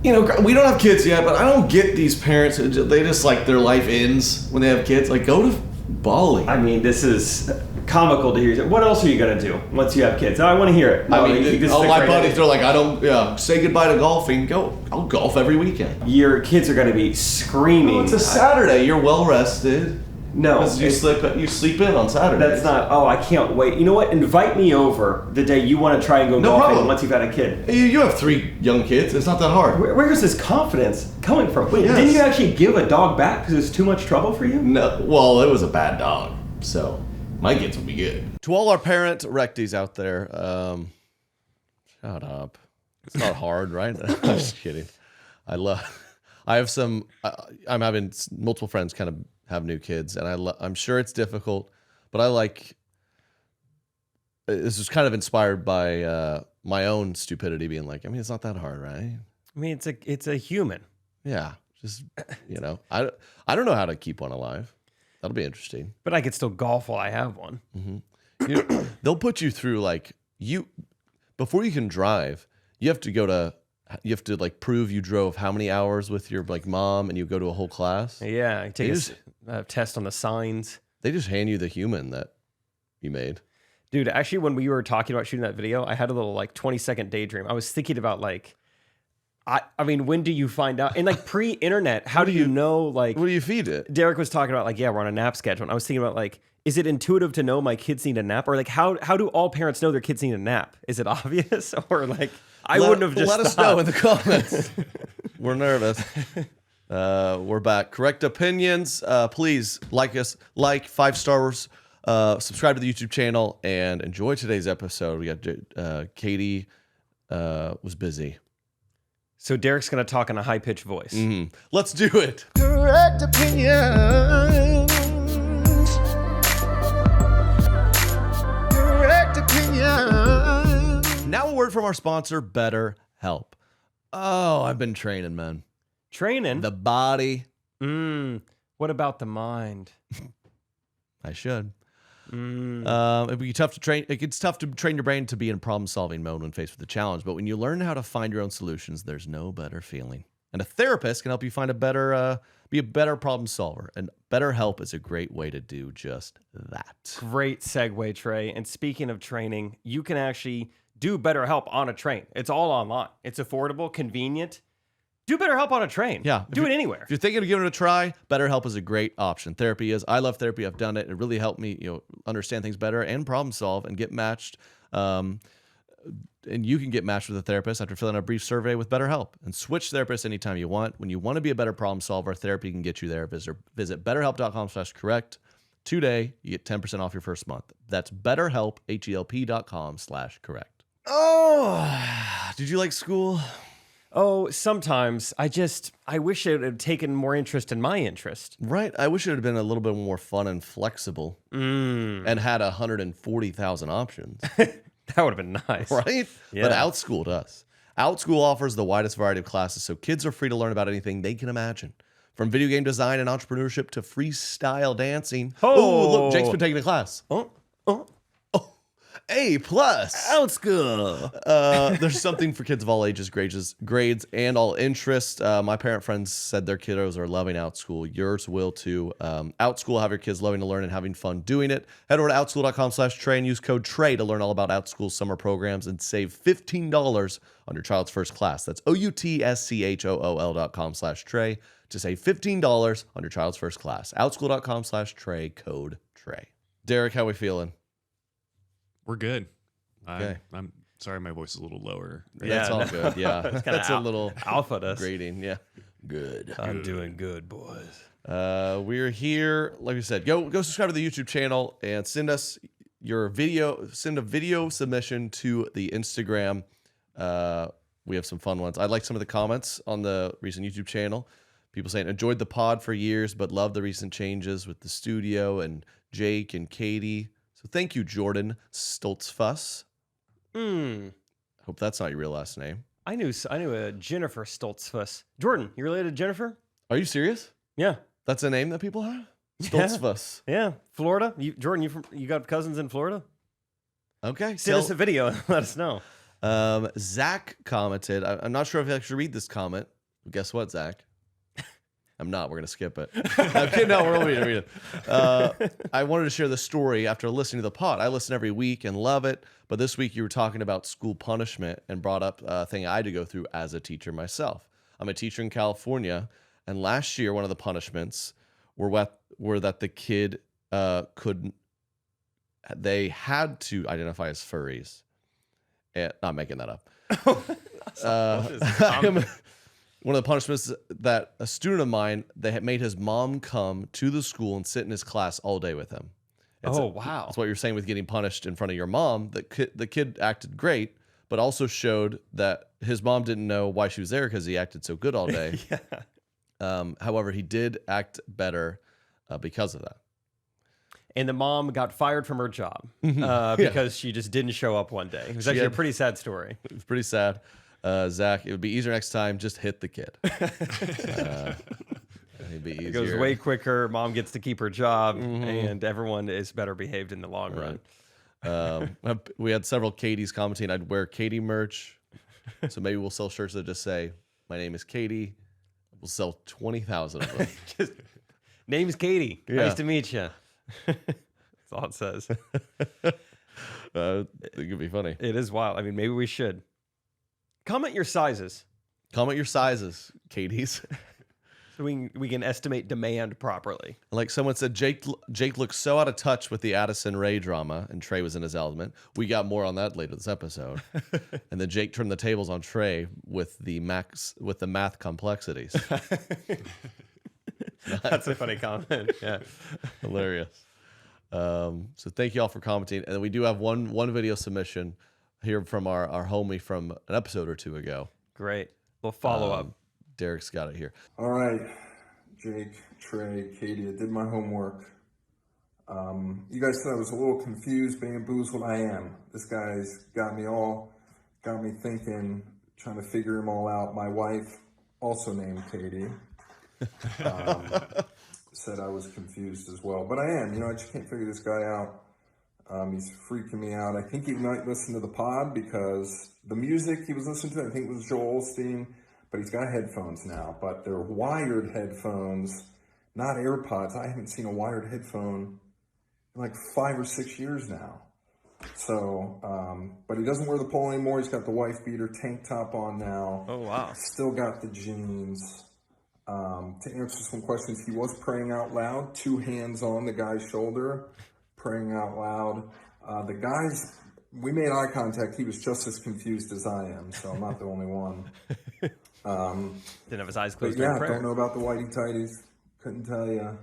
you know, we don't have kids yet, but I don't get these parents. They just like their life ends when they have kids. Like, go to Bali. I mean, this is comical to hear. What else are you going to do once you have kids? I want to hear it. I mean, all my buddies, they're like, say goodbye to golfing. I'll golf every weekend. Your kids are going to be screaming. Oh, it's a Saturday. You're well rested. No. You sleep in on Saturday. That's not, I can't wait. You know what? Invite me over the day you want to try and go golfing problem. Once you've had a kid. You have 3 young kids. It's not that hard. Where is this confidence coming from? Wait, didn't you actually give a dog back because it was too much trouble for you? No. Well, it was a bad dog. So my kids will be good. To all our parent recties out there, shut up. It's not hard, right? I'm just kidding. I'm having multiple friends kind of have new kids, and I'm sure it's difficult, but this was kind of inspired by my own stupidity, being like, I mean, it's not that hard, right? I mean, it's a human. Yeah, just I don't know how to keep one alive. That'll be interesting. But I could still golf while I have one. Mm-hmm. They'll put you through before you can drive. You have to like prove you drove how many hours with your like mom, and you go to a whole class. Yeah, you take a test on the signs. They just hand you the human that you made. Dude, actually, when we were talking about shooting that video, I had a little like 20-second daydream. I was thinking about like, I mean, when do you find out? And like pre-internet, how do you know? Like, what do you feed it? Derek was talking about like, yeah, we're on a nap schedule. And I was thinking about like, is it intuitive to know my kids need a nap, or like how do all parents know their kids need a nap? Is it obvious, or like I wouldn't have just let us know in the comments. We're nervous. We're back. Correct opinions. Please like us, 5 stars. Subscribe to the YouTube channel and enjoy today's episode. We got Katie was busy. So Derek's going to talk in a high-pitched voice. Mm-hmm. Let's do it. Correct opinions. Correct opinions. Now a word from our sponsor, BetterHelp. Oh, I've been training, man. Training? The body. What about the mind? I should. It'd be tough to train. It's tough to train your brain to be in problem-solving mode when faced with a challenge. But when you learn how to find your own solutions, there's no better feeling. And a therapist can help you find be a better problem solver. And BetterHelp is a great way to do just that. Great segue, Trey. And speaking of training, you can actually do BetterHelp on a train. It's all online. It's affordable, convenient. Do BetterHelp on a train. Yeah. Do it anywhere. If you're thinking of giving it a try, BetterHelp is a great option. Therapy is. I love therapy. I've done it. It really helped me, understand things better and problem solve and get matched. And you can get matched with a therapist after filling out a brief survey with BetterHelp, and switch therapists anytime you want. When you want to be a better problem solver, therapy can get you there. Visit BetterHelp.com/correct. Today, you get 10% off your first month. That's BetterHelp, HELP.com/correct. Oh, did you like school? Oh, sometimes. I wish it had taken more interest in my interest. Right. I wish it had been a little bit more fun and flexible and had 140,000 options. That would have been nice. Right? Yeah. But Outschool does. Outschool offers the widest variety of classes, so kids are free to learn about anything they can imagine. From video game design and entrepreneurship to freestyle dancing. Oh, look, Jake's been taking a class. A+. Outschool. There's something for kids of all ages, grades, and all interests. My parent friends said their kiddos are loving Outschool. Yours will too. Outschool, have your kids loving to learn and having fun doing it. Head over to outschool.com/Trey and use code Trey to learn all about Outschool summer programs and save $15 on your child's first class. That's OUTSCHOOL.com/Trey to save $15 on your child's first class. Outschool.com/Trey, code Trey. Derek, how we feeling? We're good. Okay. I'm sorry, my voice is a little lower. Yeah, that's all good. Yeah, that's a little alpha us. grading. Yeah, good. I'm doing good, boys. We're here. Like we said, go subscribe to the YouTube channel and send us your video. Send a video submission to the Instagram. We have some fun ones. I like some of the comments on the recent YouTube channel. People saying enjoyed the pod for years, but love the recent changes with the studio and Jake and Katie. So thank you, Jordan Stoltzfuss. Hope that's not your real last name. I knew a Jennifer Stoltzfuss. Jordan, you related to Jennifer? Are you serious? Yeah. That's a name that people have? Stoltzfuss. Yeah. Florida? Jordan, you got cousins in Florida? Okay. Send us a video and let us know. Zach commented. I'm not sure if I should read this comment. Guess what, Zach? I'm not. We're going to skip it. Okay, no, we're only going to read it. I wanted to share the story after listening to the pod. I listen every week and love it. But this week you were talking about school punishment and brought up a thing I had to go through as a teacher myself. I'm a teacher in California. And last year, one of the punishments were that the kid they had to identify as furries. Not making that up. One of the punishments that a student of mine, they had made his mom come to the school and sit in his class all day with him. Wow. That's what you're saying with getting punished in front of your mom. The kid acted great, but also showed that his mom didn't know why she was there because he acted so good all day. However, he did act better because of that. And the mom got fired from her job because she just didn't show up one day. It was actually a pretty sad story. It was pretty sad. Zach, it would be easier next time. Just hit the kid. It'd be easier. It goes way quicker. Mom gets to keep her job, and everyone is better behaved in the long run. We had several Katie's commenting. I'd wear Katie merch. So maybe we'll sell shirts that just say, "My name is Katie." We'll sell 20,000 of them. Name's Katie. Yeah. Nice to meet you. That's all it says. It could be funny. It is wild. I mean, maybe we should. Comment your sizes. Comment your sizes, Katie's. So we can estimate demand properly. Like someone said, Jake looks so out of touch with the Addison Rae drama, and Trey was in his element. We got more on that later this episode. And then Jake turned the tables on Trey with the math complexities. That's a funny comment. Yeah, hilarious. So thank you all for commenting, and then we do have one video submission here from our homie from an episode or two ago. Great. We'll follow up. Derek's got it here. All right, Jake, Trey, Katie, I did my homework. You guys said I was a little confused, bamboozled. I am. This guy's got me thinking, trying to figure him all out. My wife, also named Katie, said I was confused as well. But I am. I just can't figure this guy out. He's freaking me out. I think he might listen to the pod because the music he was listening to, I think it was Joel Osteen, but he's got headphones now. But they're wired headphones, not AirPods. I haven't seen a wired headphone in like 5 or 6 years now. So, but he doesn't wear the pole anymore. He's got the wife beater tank top on now. Oh, wow. Still got the jeans. To answer some questions, he was praying out loud, 2 hands on the guy's shoulder, praying out loud. The guys, we made eye contact. He was just as confused as I am, so I'm not the only one. Didn't have his eyes closed. But yeah, don't know about the whitey tighties. Couldn't tell you.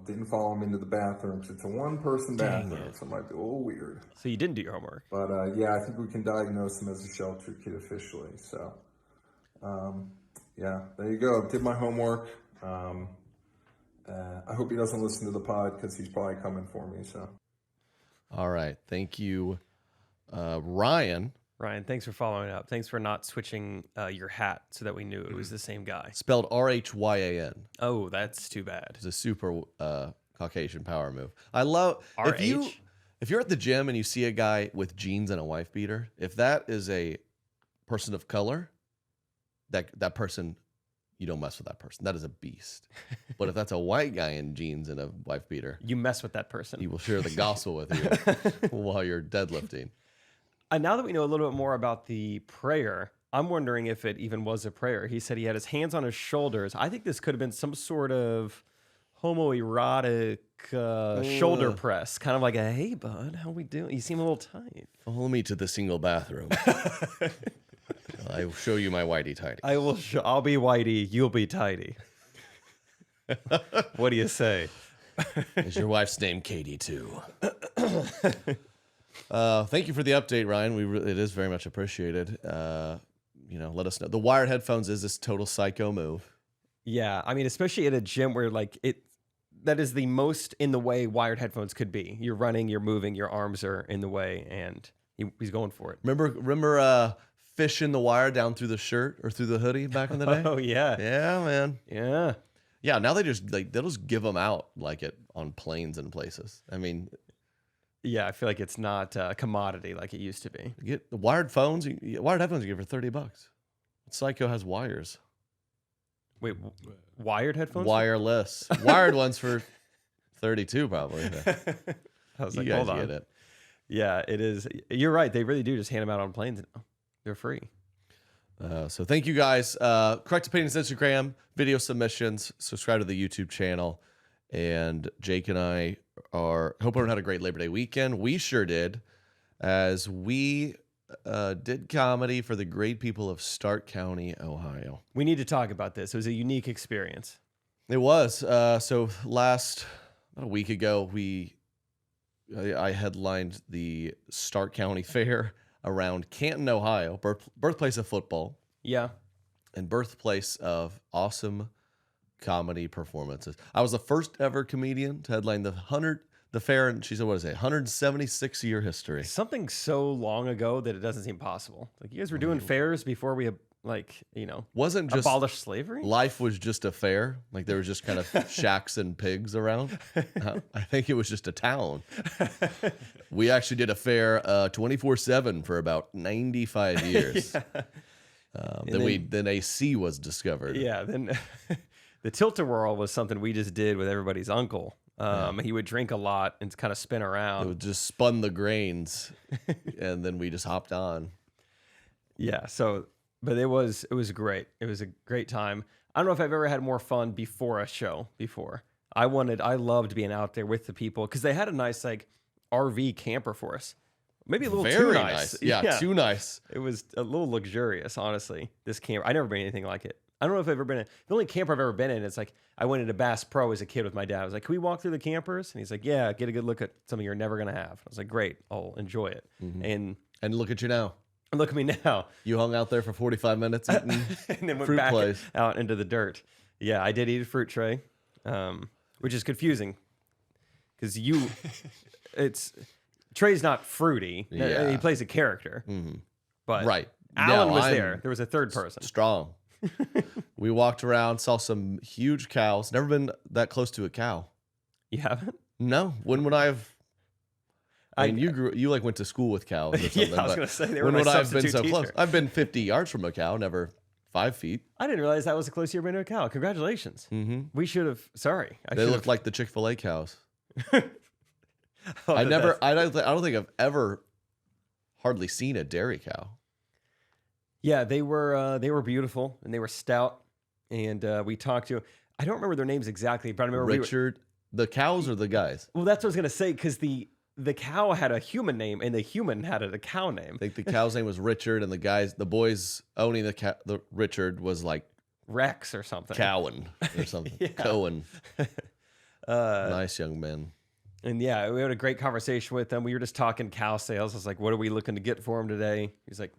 Didn't follow him into the bathroom because it's a one-person bathroom, so it might be a little weird. So you didn't do your homework. But yeah, I think we can diagnose him as a shelter kid officially. So yeah, there you go. Did my homework. I hope he doesn't listen to the pod because he's probably coming for me. So. All right, thank you, Ryan. Ryan, thanks for following up. Thanks for not switching your hat so that we knew it was the same guy. Spelled RHYAN. Oh, that's too bad. It's a super Caucasian power move. I love RH? if you're at the gym and you see a guy with jeans and a wife beater. If that is a person of color, that person, you don't mess with that person. That is a beast. But if that's a white guy in jeans and a wife beater, You mess with that person. he will share the gospel with you while you're deadlifting. And now that we know a little bit more about the prayer, I'm wondering if it even was a prayer. He said he had his hands on his shoulders. I think this could have been some sort of homoerotic shoulder press, kind of like a, hey, bud, how we doing? You seem a little tight. Follow me to the single bathroom. I will show you my whitey tighty. I'll be whitey, you'll be tighty. What do you say? Is your wife's name Katie too? Thank you for the update, Ryan. It is very much appreciated. Let us know. The wired headphones is this total psycho move. Yeah, I mean, especially at a gym where that is the most in the way wired headphones could be. You're running, you're moving, your arms are in the way, and he's going for it. Remember fishing the wire down through the shirt or through the hoodie back in the day? Oh yeah, yeah, man. Yeah. Now they'll just give them out on planes and places. I mean, Yeah, I feel like it's not a commodity like it used to be. You get the wired phones, wired headphones you get for $30. Psycho has wires. Wait, wired headphones? Wireless. Wired ones for 32 probably. I was You like, guys hold on. get it. Yeah, it is. You're right. They really do just hand them out on planes now. They're free. So thank you guys. Correct Opinions Instagram, video submissions, subscribe to the YouTube channel. And Jake and I hope everyone had a great Labor Day weekend. We sure did, as we did comedy for the great people of Stark County, Ohio. We need to talk about this. It was a unique experience. It was. So about a week ago, I headlined the Stark County Fair around Canton, Ohio, birthplace of football. Yeah. And birthplace of awesome comedy performances. I was the first ever comedian to headline the fair, and she said, what is it, 176-year history. Something so long ago that it doesn't seem possible. Like, you guys were doing fairs before we, Wasn't just abolished slavery? life was just a fair. Like, there was just kind of shacks and pigs around. I think it was just a town. We actually did a fair 24/7 for about 95 years. Yeah. Then AC was discovered. Yeah, then the tilt-a-whirl was something we just did with everybody's uncle. He would drink a lot and kind of spin It around. would just spun the grains, and then we just hopped on. Yeah, but it was great. It was a great time. I don't know if I've ever had more fun before a show before. I loved being out there with the people because they had a nice RV camper for us. Maybe a little too Very nice. Yeah, too nice. It was a little luxurious, honestly. This camper, I never been anything like it. I don't know if I've ever been in the only camper I've ever been in. It's like I went into Bass Pro as a kid with my dad. I was like, "Can we walk through the campers?" And he's like, "Yeah, get a good look at something you're never gonna have." I was like, "Great, I'll enjoy it." And look at you now. And look at me now. You hung out there for 45 minutes eating And then went fruit back plays. out into the dirt. Yeah, I did eat a fruit tray, which is confusing because Trey's not fruity. Yeah. He plays a character, but Right. Alan No, was I'm there. There was a third person. Strong. We walked around, saw some huge cows. Never been that close to a cow. You haven't? No. When would I have? I mean, you went to school with cows or something. Yeah, I was but gonna say they were when my would I have been so substitute close? teacher. I've been 50 yards from a cow, never 5 feet. I didn't realize that was the closest you've been to a cow. Congratulations. Mm-hmm. We should have. Sorry, They look like the Chick-fil-A cows. Oh, I that's- don't think I've ever hardly seen a dairy cow. Yeah, they were beautiful and they were stout, and we talked to. I don't remember their names exactly, but I remember Richard, the cows or the guys? Well, that's what I was gonna say because the cow had a human name and the human had a cow name. I think the cow's name was Richard, and the boys owning the Richard was like Rex or something. Cowan or something. Yeah. Cohen. Nice young man. And yeah, we had a great conversation with them. We were just talking cow sales. I was like, "What are we looking to get for him today?" He's like,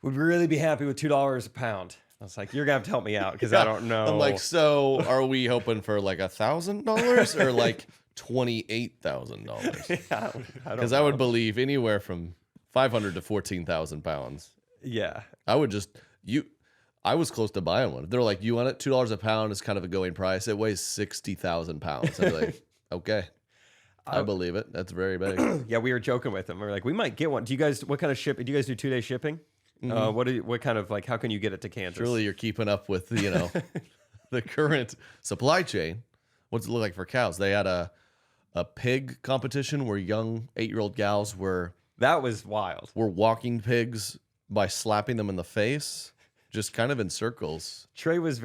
"Would we really be happy with $2 a pound?" I was like, "You're gonna have to help me out because I don't know." I'm like, so are we hoping for like $1,000 or like $28,000? Yeah, Because I would believe anywhere from 500 to 14,000 pounds. Yeah, I was close to buying one. They're like, you want it? $2 a pound is kind of a going price. It weighs 60,000 pounds. I'd be like, okay. I believe it. That's very big. yeah. We were joking with them. We were like, "We might get one." Do you guys? What kind of ship? Do you guys do 2-day shipping? What kind of how can you get it to Kansas? Surely you're keeping up with the current supply chain. What's it look like for cows? They had a pig competition where young 8-year-old gals were That was wild. walking pigs by slapping them in the face, just kind of in circles. Trey was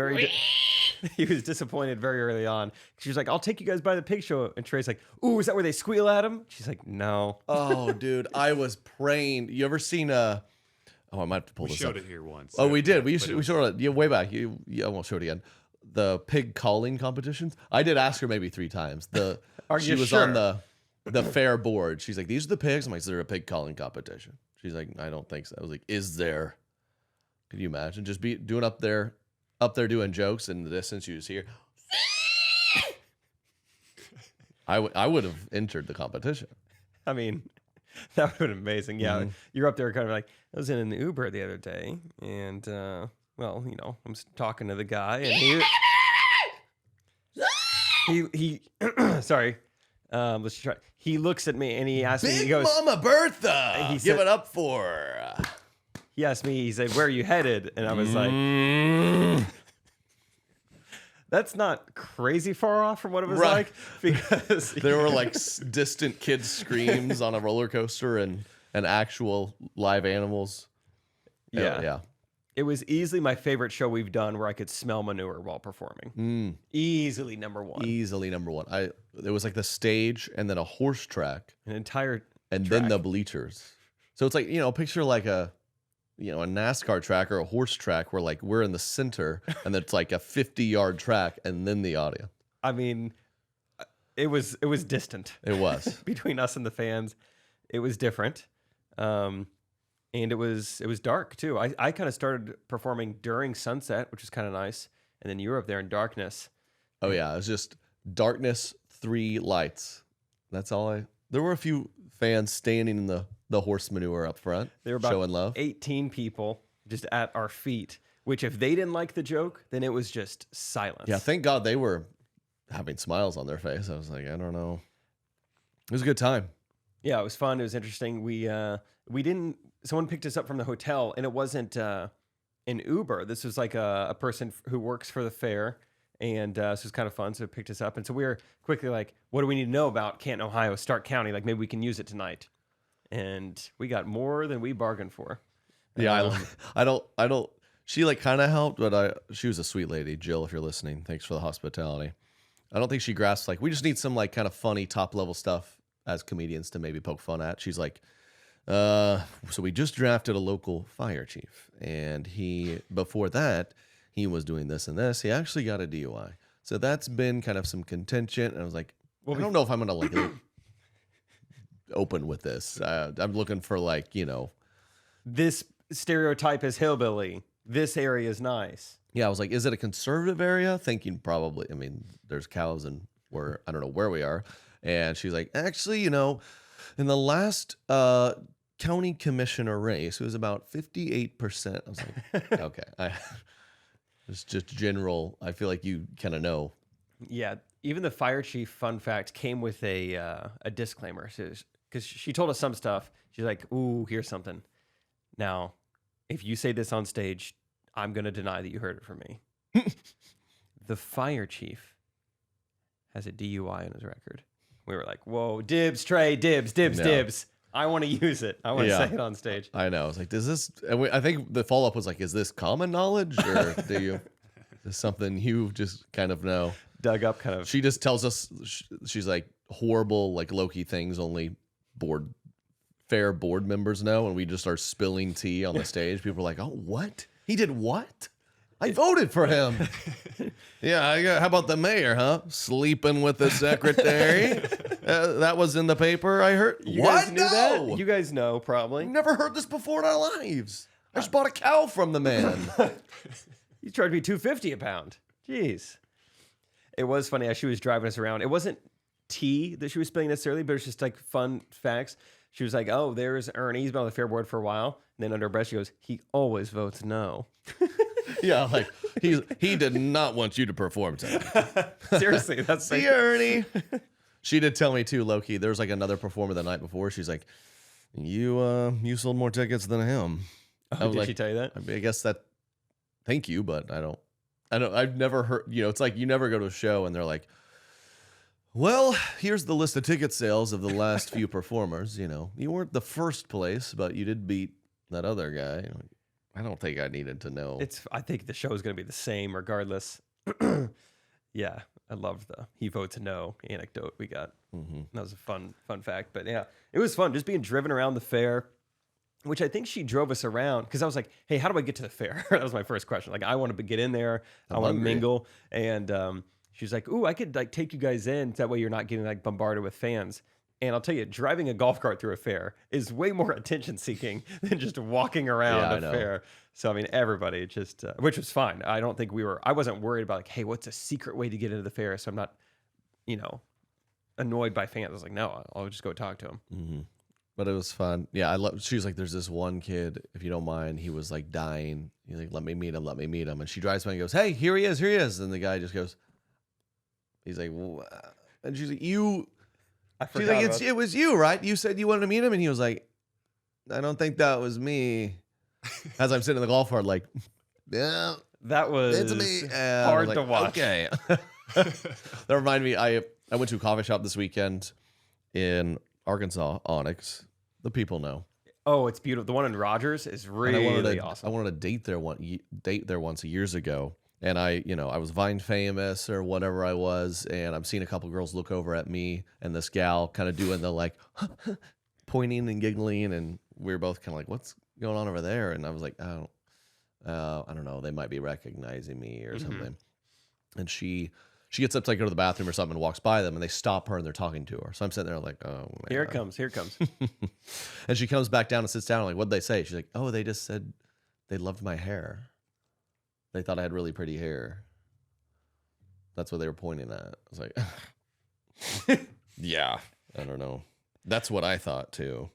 he was disappointed very early on. She was like, "I'll take you guys by the pig show," and Trey's like, "Ooh, is that where they squeal at him?" She's like, "No." Oh, dude, I was praying. You ever seen Oh, I might have to pull We this showed up. it here once. Oh, we did. But We showed it. Yeah, way back. I won't show it again. The pig calling competitions. I did ask her maybe 3 times. She you was sure? on the fair board. She's like, "These are the pigs." I'm like, "Is there a pig calling competition?" She's like, "I don't think so." I was like, "Is there?" Could you imagine just doing up there doing jokes in the distance? You just hear. I would have entered the competition. I mean, that would have been amazing. Yeah, you're up there kind of like, I was in an Uber the other day, and well, I'm talking to the guy, and he sorry, Let's try. He looks at me and he asks me. Big He goes, Mama Bertha. He Give said- it up for her. he asked me. He said, "Where are you headed?" And I was like, "That's not crazy far off from what it was Right. like." Because There were like distant kids' screams on a roller coaster and actual live animals. yeah. It was easily my favorite show we've done where I could smell manure while performing. Easily number one. Easily number one. It was like the stage and then a horse track An entire and track. then the bleachers. So it's like, picture like a NASCAR track or a horse track where like we're in the center and it's like a 50-yard track and then the audience. I mean, it was distant It was. between us and the fans. It was different. And it was dark too. I kind of started performing during sunset, which was kind of nice. And then you were up there in darkness. Oh yeah, it was just darkness, 3 lights. That's all there were a few fans standing in the horse manure up front, There were about showing love. 18 people just at our feet, which if they didn't like the joke, then it was just silence. Yeah, thank God they were having smiles on their face. I was like, I don't know. It was a good time. Yeah, it was fun. It was interesting. We didn't. Someone picked us up from the hotel, and it wasn't an Uber. This was like a person who works for the fair, and this was kind of fun. So it picked us up, and so we were quickly like, "What do we need to know about Canton, Ohio, Stark County? Like maybe we can use it tonight." And we got more than we bargained for. Yeah, I don't. She like kind of helped, but she was a sweet lady, Jill. If you're listening, thanks for the hospitality. I don't think she grasped like we just need some like kind of funny top level stuff as comedians to maybe poke fun at. She's like, so we just drafted a local fire chief, and before that he was doing this and this. He actually got a DUI, so that's been kind of some contention. And I was like, I don't know if I'm gonna like open with this. I'm looking for like This stereotype is hillbilly. This area is nice. Yeah, I was like, is it a conservative area? Thinking probably. I mean, there's cows and I don't know where we are. And she's like, actually, in the last county commissioner race, it was about 58%. I was like, okay. It's just general. I feel like you kind of know. Yeah, even the fire chief, fun fact, came with a disclaimer. Because she told us some stuff. She's like, ooh, here's something. Now, if you say this on stage, I'm going to deny that you heard it from me. The fire chief has a DUI on his record. We were like, whoa, dibs, Trey, dibs. No. I want to use it. I want to say it on stage. I know. I was like, does this, I think the follow-up was like, is this common knowledge or is this something you just kind of know? Dug up kind of. She just tells us, she's like, horrible, like low-key things only fair board members know, and we just start spilling tea on the stage. People are like, oh, what? He did what? I voted for him. Yeah, how about the mayor, huh? Sleeping with the secretary. That was in the paper, I heard. You What? guys knew that? You guys know, probably. Never heard this before in our lives. I just bought a cow from the man. You charged me $2.50 a pound. Jeez. It was funny as she was driving us around. It wasn't tea that she was spilling necessarily, but it's just like fun facts. She was like, oh, there's Ernie. He's been on the fair board for a while. And then under her breath, she goes, he always votes no. Yeah, like he did not want you to perform tonight. Seriously, that's See, Ernie. She did tell me too, low-key. There was like another performer the night before. She's like, you sold more tickets than him. Oh, did she tell you that? I guess that. Thank you, but I don't. I've never heard. It's like you never go to a show and they're like, well, here's the list of ticket sales of the last few performers. You weren't the first place, but you did beat that other guy. I don't think I needed to know. I think the show is going to be the same regardless. Yeah, I loved the he votes no anecdote we got. Mm-hmm. That was a fun fact. But yeah, it was fun just being driven around the fair, which I think she drove us around because I was like, hey, how do I get to the fair? That was my first question. Like, I want to get in there. I want to mingle. And she's like, ooh, I could like take you guys in. That way you're not getting like bombarded with fans. And I'll tell you, driving a golf cart through a fair is way more attention seeking than just walking around a fair. So, I mean, everybody just, which was fine. I don't think I wasn't worried about like, hey, what's a secret way to get into the fair? So I'm not, annoyed by fans. I was like, no, I'll just go talk to them. Mm-hmm. But it was fun. Yeah, she was like, there's this one kid, if you don't mind, he was like dying. He's like, let me meet him. And she drives by and goes, hey, here he is. And the guy just goes, he's like, and she's like, She's like, it was you, right? You said you wanted to meet him, and he was like, I don't think that was me. As I'm sitting in the golf cart, like, yeah, that was it's me. hard to watch. Okay. That reminded me, I went to a coffee shop this weekend in Arkansas, Onyx. The people know. Oh, it's beautiful. The one in Rogers is really awesome. I wanted to date there once years ago. And I was Vine famous or whatever I was, and I'm seeing a couple girls look over at me and this gal kind of doing the like pointing and giggling, and we were both kind of like, what's going on over there? And I was like, I don't know, they might be recognizing me or something. And she gets up to like go to the bathroom or something and walks by them, and they stop her and they're talking to her. So I'm sitting there like, oh, man. Here it comes. And she comes back down and sits down. I'm like, what'd they say? She's like, oh, they just said they loved my hair. They thought I had really pretty hair. That's what they were pointing at. I was like, yeah, I don't know. That's what I thought too.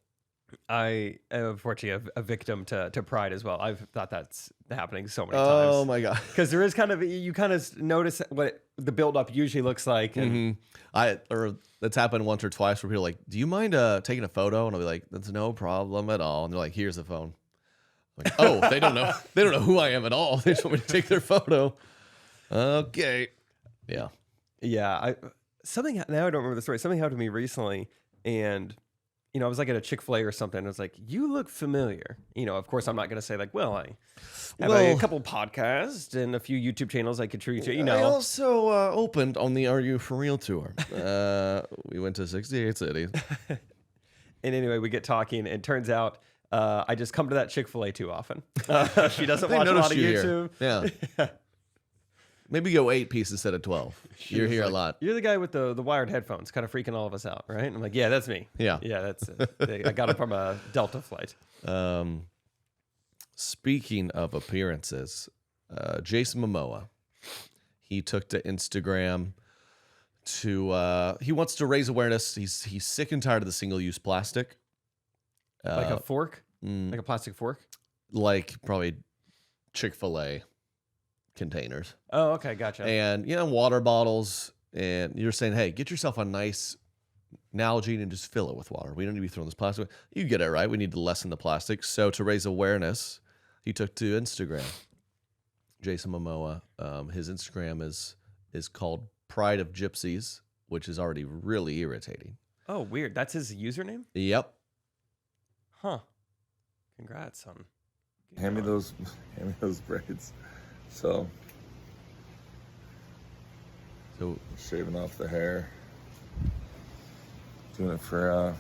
I am unfortunately a victim to pride as well. I've thought that's happening so many times. Oh my God. Because there is you kind of notice what the buildup usually looks like. And That's happened once or twice where people are like, do you mind taking a photo? And I'll be like, that's no problem at all. And they're like, here's the phone. Like, oh, they don't know. They don't know who I am at all. They just want me to take their photo. Okay. Yeah. Yeah. Now I don't remember the story. Something happened to me recently, and I was like at a Chick-fil-A or something. And I was like, you look familiar. Of course, I'm not going to say like, well, I have a couple podcasts and a few YouTube channels I contribute to. I also opened on the Are You For Real tour. We went to 68 cities. And anyway, we get talking, and it turns out I just come to that Chick-fil-A too often. She doesn't watch a lot of YouTube. Yeah. Maybe go 8 pieces instead of 12. You're here a lot. You're the guy with the wired headphones, kind of freaking all of us out, right? And I'm like, yeah, that's me. Yeah. Yeah, that's it. I got it from a Delta flight. Speaking of appearances, Jason Momoa, he took to Instagram to he wants to raise awareness. He's sick and tired of the single-use plastic. Like a fork? Like a plastic fork? Like probably Chick-fil-A containers. Oh, okay, gotcha. And water bottles, and you're saying, hey, get yourself a nice Nalgene and just fill it with water. We don't need to be throwing this plastic. You get it, right? We need to lessen the plastic. So to raise awareness, he took to Instagram. Jason Momoa, his Instagram is called Pride of Gypsies, which is already really irritating. Oh, weird. That's his username? Yep. Huh. Congrats, son. Hand me those braids. So shaving off the hair. Doing it for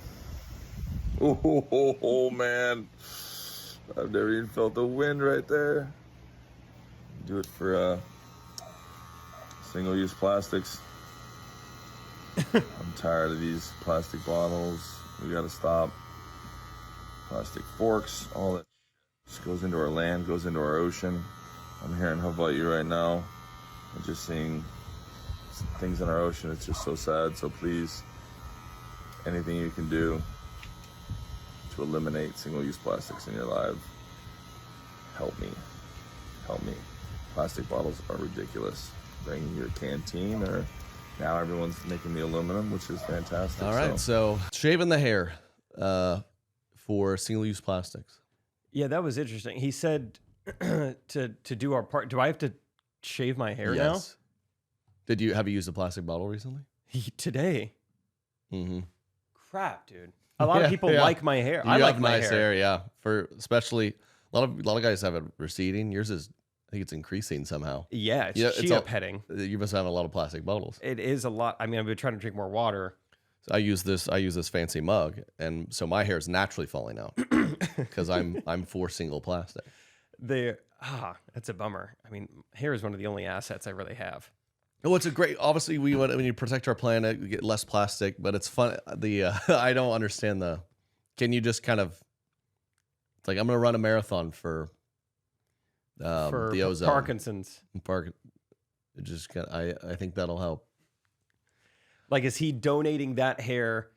oh man. I've never even felt the wind right there. Do it for single-use plastics. I'm tired of these plastic bottles. We gotta stop. Plastic forks, all that just goes into our land, goes into our ocean. I'm here in Hawaii right now. I'm just seeing things in our ocean. It's just so sad. So please, anything you can do to eliminate single-use plastics in your life, help me. Help me. Plastic bottles are ridiculous. Bring your canteen, or now everyone's making the aluminum, which is fantastic. All right, so shaving the hair for single-use plastics. Yeah, that was interesting. He said to do our part. Do I have to shave my hair now? Have you used a plastic bottle recently? Today. Mm-hmm. Crap, dude. A lot of people like my hair. I like my nice hair. Yeah. For especially a lot of guys have it receding. Yours is, I think it's increasing somehow. Yeah, it's chia petting. You must have a lot of plastic bottles. It is a lot. I mean, I've been trying to drink more water. So I use this fancy mug, and so my hair is naturally falling out because I'm for single plastic. That's a bummer. I mean, hair is one of the only assets I really have. Oh, it's a great. Obviously, we want to protect our planet, we get less plastic, but it's fun. I don't understand the. Can you just kind of? It's like I'm going to run a marathon for the ozone. Parkinson's. I think that'll help. Like, is he donating that hair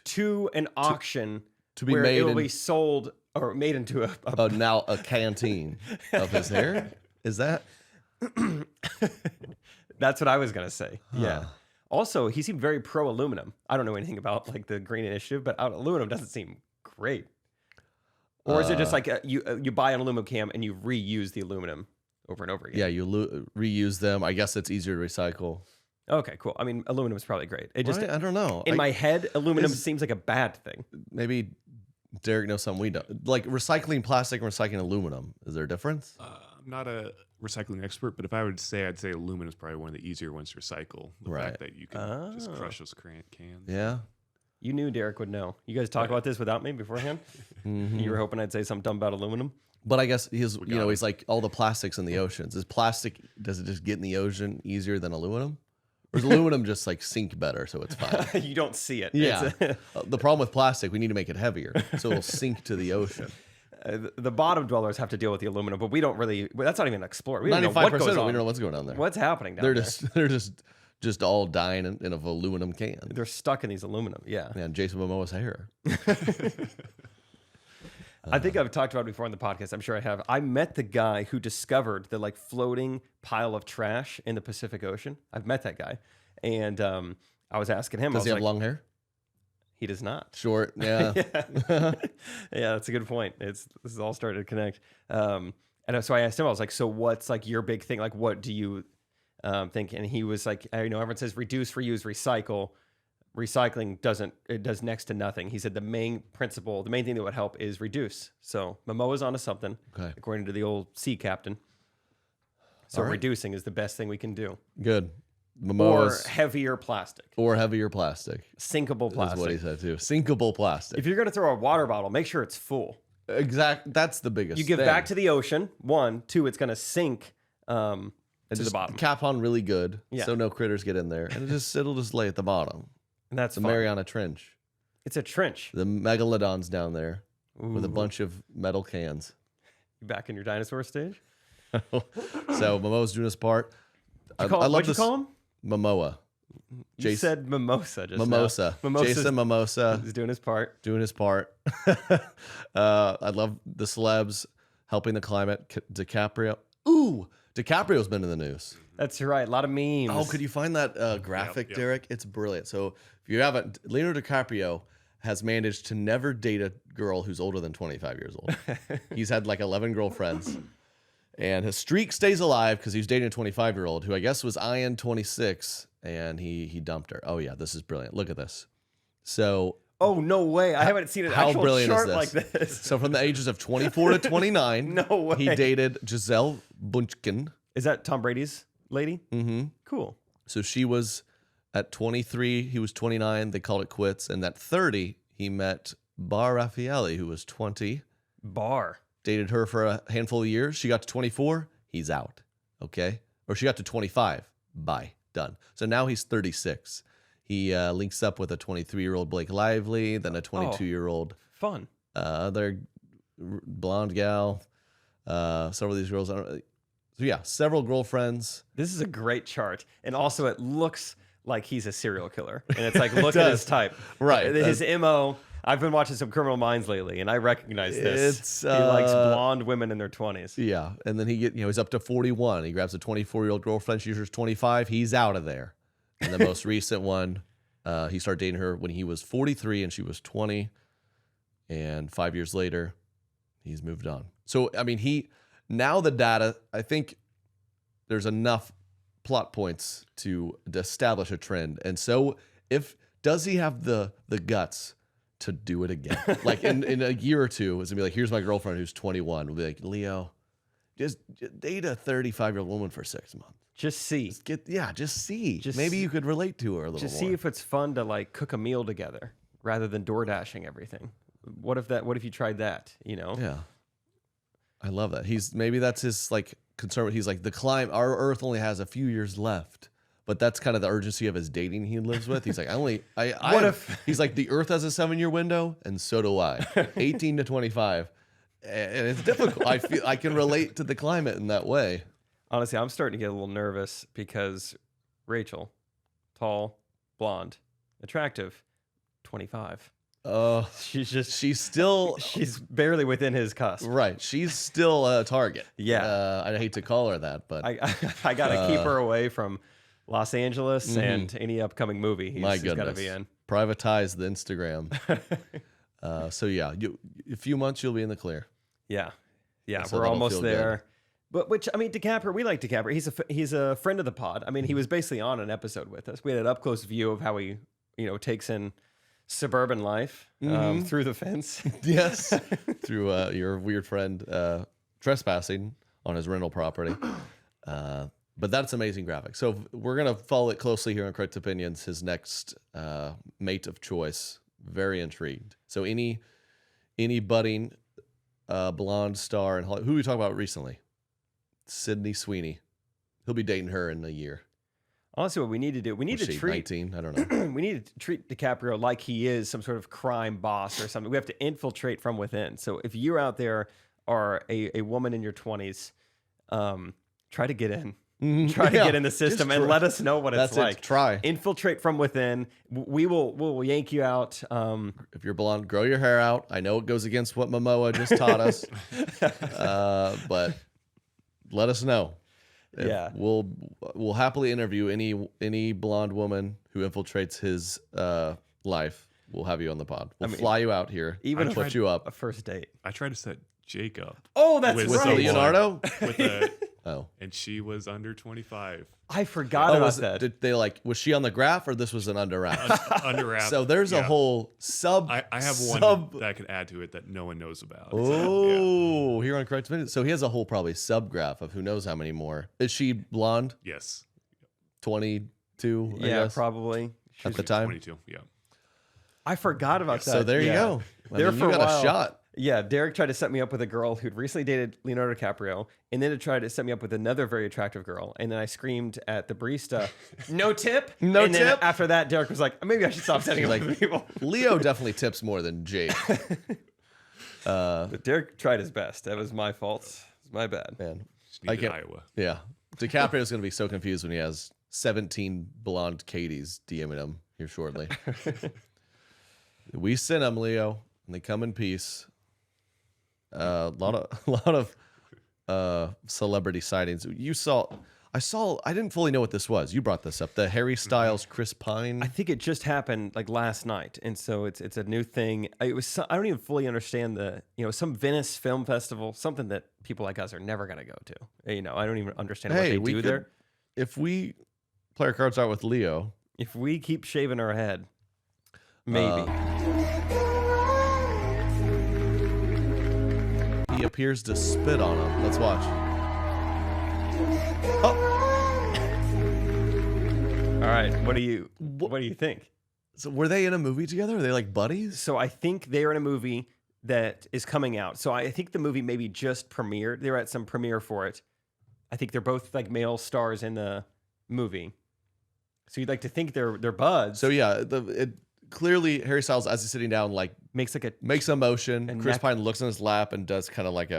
to an auction to be where made it'll be sold or made into a canteen of his hair? Is that? That's what I was gonna say. Yeah. Also, he seemed very pro aluminum. I don't know anything about like the green initiative, but aluminum doesn't seem great. Or is it just like you buy an aluminum can and you reuse the aluminum over and over again? Yeah, you reuse them. I guess it's easier to recycle. Okay, cool. I mean, aluminum is probably great. It just Right? I don't know. in my head, aluminum seems like a bad thing. Maybe Derek knows something we don't. Like recycling plastic and recycling aluminum. Is there a difference? I'm not a recycling expert, but if I would say, I'd say aluminum is probably one of the easier ones to recycle. The Right. fact that you can just crush those cans. Yeah. You knew Derek would know. You guys talk about this without me beforehand? You were hoping I'd say something dumb about aluminum? But I guess he's like all the plastics in the oceans. Does it just get in the ocean easier than aluminum? Or does aluminum just like sink better so it's fine? You don't see it. Yeah. The problem with plastic, we need to make it heavier so it'll sink to the ocean. The bottom dwellers have to deal with the aluminum, but we don't really. That's not even explored. We don't know 95% what goes of it, on. we don't know what's going on there. What's happening down there? They're just all dying in an aluminum can. They're stuck in these aluminum. Yeah. Man, Jason Momoa's hair. I think I've talked about it before on the podcast. I'm sure I have. I met the guy who discovered the like floating pile of trash in the Pacific Ocean. I've met that guy, and I was asking him. Does he have like, long hair? He does not. Short, yeah. Yeah, that's a good point. This is all starting to connect. And so I asked him. I was like, "So what's like your big thing? Like, what do you think?" And he was like, everyone says reduce, reuse, recycle. Recycling does next to nothing. He said the main principle, the main thing that would help is reduce. So Momoa's onto something, according to the old sea captain. So reducing is the best thing we can do. Good. Or heavier plastic. Sinkable plastic. That's what he said too. Sinkable plastic. If you're going to throw a water bottle, make sure it's full. Exact. That's the biggest You give thing. back to the ocean. 1, 2, it's going to sink to the bottom. Cap on really good, Yeah. so no critters get in there, and it'll just lay at the bottom. And that's the fun. Mariana Trench. It's a trench. The megalodon's down there with a Ooh. bunch of metal cans. You back in your dinosaur stage? So Momoa's doing his part. I love What'd you this. call him? Momoa. You said mimosa just Mimosa. now. Mimosa's- Jason Mimosa He's doing his part. doing his part. I love the celebs helping the climate. DiCaprio. Ooh, DiCaprio's been in the news. That's right. A lot of memes. Oh, could you find that graphic, Yep. Derek? It's brilliant. So if you haven't, Leonardo DiCaprio has managed to never date a girl who's older than 25 years old. He's had like 11 girlfriends. And his streak stays alive because he's dating a 25-year-old who I guess was eyeing 26, and he dumped her. Oh, yeah, this is brilliant. Look at this. So Oh, no way. I haven't seen an how actual brilliant chart is like this? this. So from the ages of 24 to 29, No way. he dated Giselle Bunchkin. Is that Tom Brady's lady? Mm-hmm. Cool. So she was at 23, he was 29, they called it quits. And at 30, he met Bar Raffaele, who was 20. Bar. Dated her for a handful of years. She got to 24, he's out. Okay? Or she got to 25, bye, done. So now he's 36. He links up with a 23-year-old Blake Lively, then a 22-year-old Fun. other blonde gal. Several of these girls. So yeah, several girlfriends. This is a great chart. And also it looks like he's a serial killer. And it's like, look at his type. Right. His MO. I've been watching some Criminal Minds lately, and I recognize this. It's, he likes blonde women in their 20s. Yeah, and then he's up to 41. He grabs a 24-year-old girlfriend. She's 25. He's out of there. And the most recent one, he started dating her when he was 43 and she was 20. And 5 years later, he's moved on. So, I mean, now the data, I think there's enough plot points to establish a trend. And so does he have the guts to do it again? Like in a year or two, it's gonna be like, here's my girlfriend who's 21. We'll be like, Leo, just date a 35-year-old woman for 6 months. Just see. Just see. Just Maybe see- you could relate to her a little Just more. see if it's fun to like cook a meal together rather than door dashing everything. What if you tried that? You know? Yeah. I love that. Maybe that's his like concern. He's like, our Earth only has a few years left. But that's kind of the urgency of his dating he lives with. He's like, he's like, the Earth has a 7-year window, and so do I. 18 to 25. And it's difficult. I feel I can relate to the climate in that way. Honestly, I'm starting to get a little nervous because Rachel, tall, blonde, attractive, 25. She's barely within his cusp. Right. She's still a target. Yeah. I hate to call her that, but I gotta keep her away from Los Angeles and any upcoming movie he's got to be in. Privatize the Instagram. So yeah, a few months you'll be in the clear. Yeah, So we're that'll almost feel there. But DiCaprio, we like DiCaprio. He's a friend of the pod. I mean, he was basically on an episode with us. We had an up close view of how he takes in suburban life through the fence. Yes, through your weird friend trespassing on his rental property. But that's amazing graphics. So we're gonna follow it closely here on Correct Opinions. His next mate of choice. Very intrigued. So any budding blonde star in Hollywood. Who we talked about recently? Sydney Sweeney. He'll be dating her in a year. Honestly, what we need to do, we need to treat 19. I don't know. we need to treat DiCaprio like he is some sort of crime boss or something. We have to infiltrate from within. So if you out there are a woman in your 20s, try to get in. Try to get in the system and let us know what it's like. Try. Infiltrate from within. We'll yank you out. If you're blonde, grow your hair out. I know it goes against what Mamoa just taught us, but let us know. We'll happily interview any blonde woman who infiltrates his life. We'll have you on the pod. We'll fly you out here. Even put you up. A first date. I tried to set Jake up. Oh, that's with right. Leonardo. And she was under 25. I forgot about that. Did they was she on the graph or this was an under wrap? Under wrap. So there's a whole sub. I have one that I could add to it that no one knows about. Oh, here on Correct Opinions. So he has a whole probably sub graph of who knows how many more. Is she blonde? Yes. 22. I guess, probably. At the time. 22. Yeah. I forgot about that. So there you go. There for you got a while. a shot. Yeah, Derek tried to set me up with a girl who'd recently dated Leonardo DiCaprio, and then it tried to set me up with another very attractive girl. And then I screamed at the barista, "No tip!" No and tip. Then after that, Derek was like, "Maybe I should stop setting up with people." Leo definitely tips more than Jake. But Derek tried his best. That was my fault. It's my bad. Man, Just needed Iowa. Yeah, DiCaprio is going to be so confused when he has 17 blonde Katies DMing him here shortly. We sent them, Leo, and they come in peace. A lot of celebrity sightings. I didn't fully know what this was. You brought this up. The Harry Styles, Chris Pine. I think it just happened like last night, and so it's a new thing. I don't even fully understand some Venice Film Festival, something that people like us are never gonna go to. I don't even understand what they do there. If we play our cards out with Leo, if we keep shaving our head, maybe. He appears to spit on him. Let's watch. Oh. All right. What do you think? So were they in a movie together? Are they like buddies? So I think they're in a movie that is coming out. So I think the movie maybe just premiered. They're at some premiere for it. I think they're both like male stars in the movie. So you'd like to think they're buds. So yeah, clearly Harry Styles, as he's sitting down, makes a motion. And Chris Pine looks in his lap and does kind of like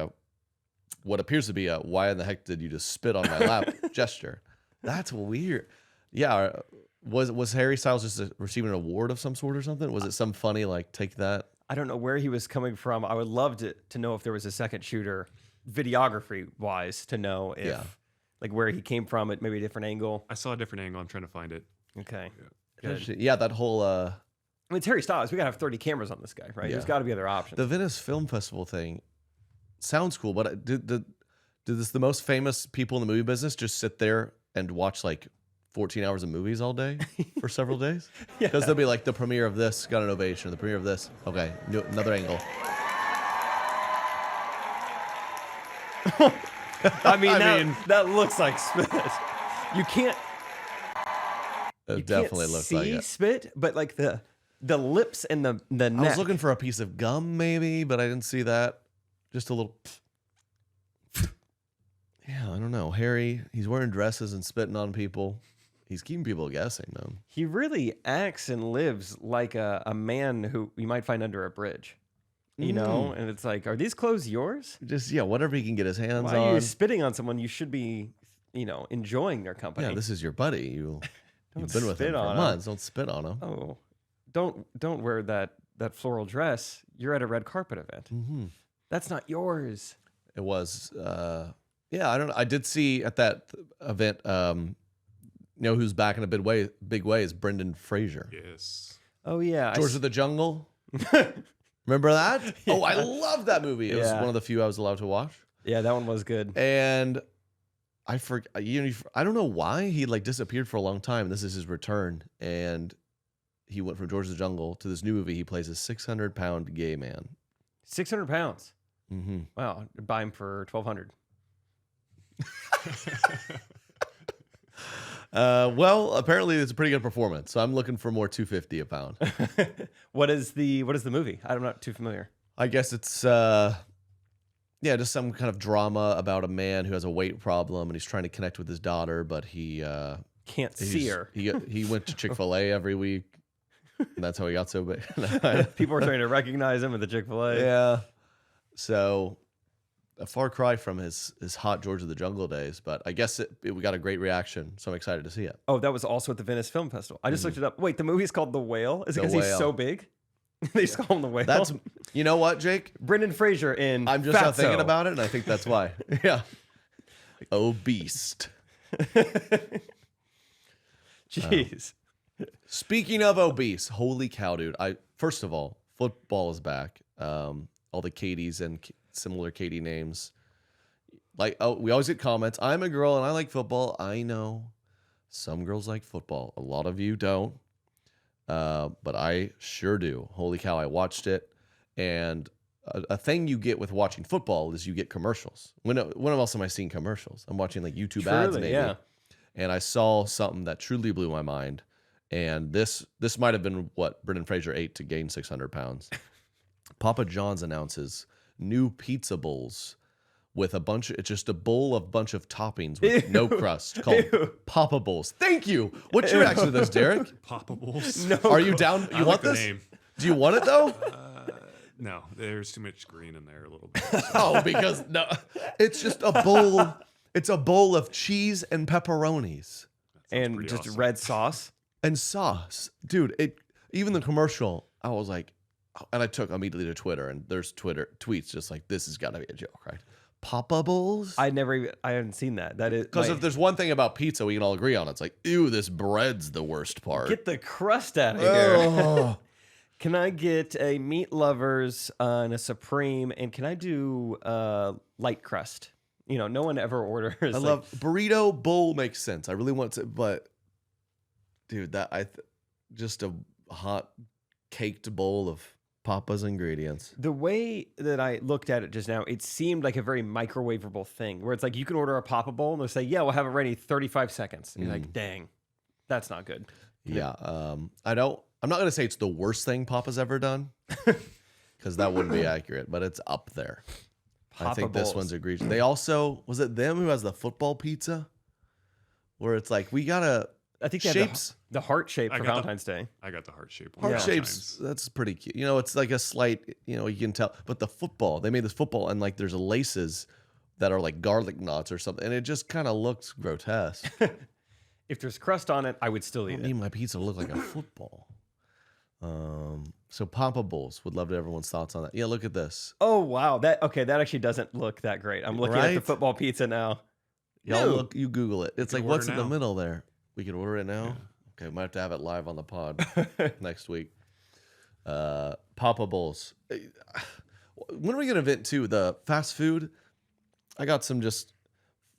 what appears to be a "why in the heck did you just spit on my lap" gesture. That's weird. Yeah, was Harry Styles just receiving an award of some sort or something? Was it some funny take that? I don't know where he was coming from. I would love to know if there was a second shooter, videography wise, to know if where he came from at maybe a different angle. I saw a different angle. I'm trying to find it. Okay. Yeah, that whole. I mean, it's Harry Styles. We gotta have 30 cameras on this guy, right? Yeah. There's got to be other options. The Venice Film Festival thing sounds cool, but did the most famous people in the movie business just sit there and watch 14 hours of movies all day for several days? Because they'll be like, the premiere of this got an ovation, the premiere of this. Okay, another angle. I mean, that looks like spit. You can't. It definitely looks like it. Spit, but the lips and the neck. I was looking for a piece of gum maybe, but I didn't see that. Just a little. Yeah, I don't know. Harry, he's wearing dresses and spitting on people. He's keeping people guessing, man. He really acts and lives like a man who you might find under a bridge. You know? And it's like, are these clothes yours? Just, whatever he can get his hands on. Why are you spitting on someone? You should be, enjoying their company. Yeah, this is your buddy. You've been with him for months. Don't spit on him. Oh, don't wear that floral dress. You're at a red carpet event. Mm-hmm. That's not yours. It was, I don't know. I did see at that event, You know who's back in a big way is Brendan Fraser. Yes. Oh yeah, George of the Jungle. Remember that? Yeah. Oh, I love that movie. It was one of the few I was allowed to watch. Yeah, that one was good. And I don't know why he like disappeared for a long time. This is his return, and he went from George of the Jungle to this new movie. He plays a 600-pound gay man. 600 pounds. Mm-hmm. Wow, I'd buy him for 1,200. Well, apparently it's a pretty good performance. So I'm looking for more 250 a pound. What is the movie? I'm not too familiar. I guess it's just some kind of drama about a man who has a weight problem and he's trying to connect with his daughter, but he can't see her. He went to Chick-fil-A every week. And that's how he got so big. People were trying to recognize him at the Chick-fil-A. Yeah. So a far cry from his hot George of the Jungle days, but I guess we got a great reaction, so I'm excited to see it. Oh, that was also at the Venice Film Festival. I just looked it up. Wait, the movie's called The Whale? Is it The because he's Whale. so big? They just call him The Whale? That's, you know what, Jake? Brendan Fraser in I'm just not Fatso. thinking about it, and I think that's why. Yeah. Obese. Jeez. Speaking of obese, holy cow, dude. First of all, football is back. All the Katies and similar Katie names. Like, we always get comments. I'm a girl and I like football. I know some girls like football. A lot of you don't. But I sure do. Holy cow, I watched it. And a thing you get with watching football is you get commercials. When else am I seeing commercials? I'm watching like YouTube ads maybe. Yeah. And I saw something that truly blew my mind. And this might have been what Brendan Fraser ate to gain 600 pounds. Papa John's announces new pizza bowls with it's just a bowl of bunch of toppings with no crust called Papa Bowls. Thank you. What's your reaction to this, Derek? Papa Bowls. No. Are you down? You I want like the this? name. Do you want it though? No, there's too much green in there a little bit. Oh, because no, it's just a bowl. It's a bowl of cheese and pepperonis And pretty just awesome. red sauce. and sauce, dude. Even the commercial, I was like, and I took immediately to Twitter, and there's Twitter tweets just like, this has got to be a joke, right? Papa Bowls. I haven't seen that. That is Because if there's one thing about pizza we can all agree on, it's like, ew, this bread's the worst part. get the crust out of here. Oh. Can I get a meat lovers and a supreme? And can I do light crust? You know, no one ever orders. I love burrito bowl makes sense. I really want to, but dude, just a hot caked bowl of Papa's ingredients. The way that I looked at it just now, it seemed like a very microwavable thing where it's like you can order a Papa Bowl and they'll say, yeah, we'll have it ready 35 seconds. And you're like, dang, that's not good. Yeah. I'm not going to say it's the worst thing Papa's ever done because that wouldn't be accurate, but it's up there. I think this one's egregious. They also, was it them who has the football pizza? Where it's like, we got to, I think they shapes. have the heart shape I for got the- Valentine's Day. I got the heart shape. Heart Yeah. shapes, that's pretty cute. You know, it's like a slight, you can tell. But the football, they made this football and like there's laces that are like garlic knots or something. And it just kind of looks grotesque. If there's crust on it, I would still I eat don't it. need my pizza to look like a football. So Papa Bowls, would love to everyone's thoughts on that. Yeah, look at this. Oh, wow. That actually doesn't look that great. I'm looking at the Right? football pizza now. Y'all you Google it. It's like, can what's order in the now. middle there? We can order it now? Okay, we might have to have it live on the pod next week. Papa Bowls. When are we going to invent, too, the fast food? I got some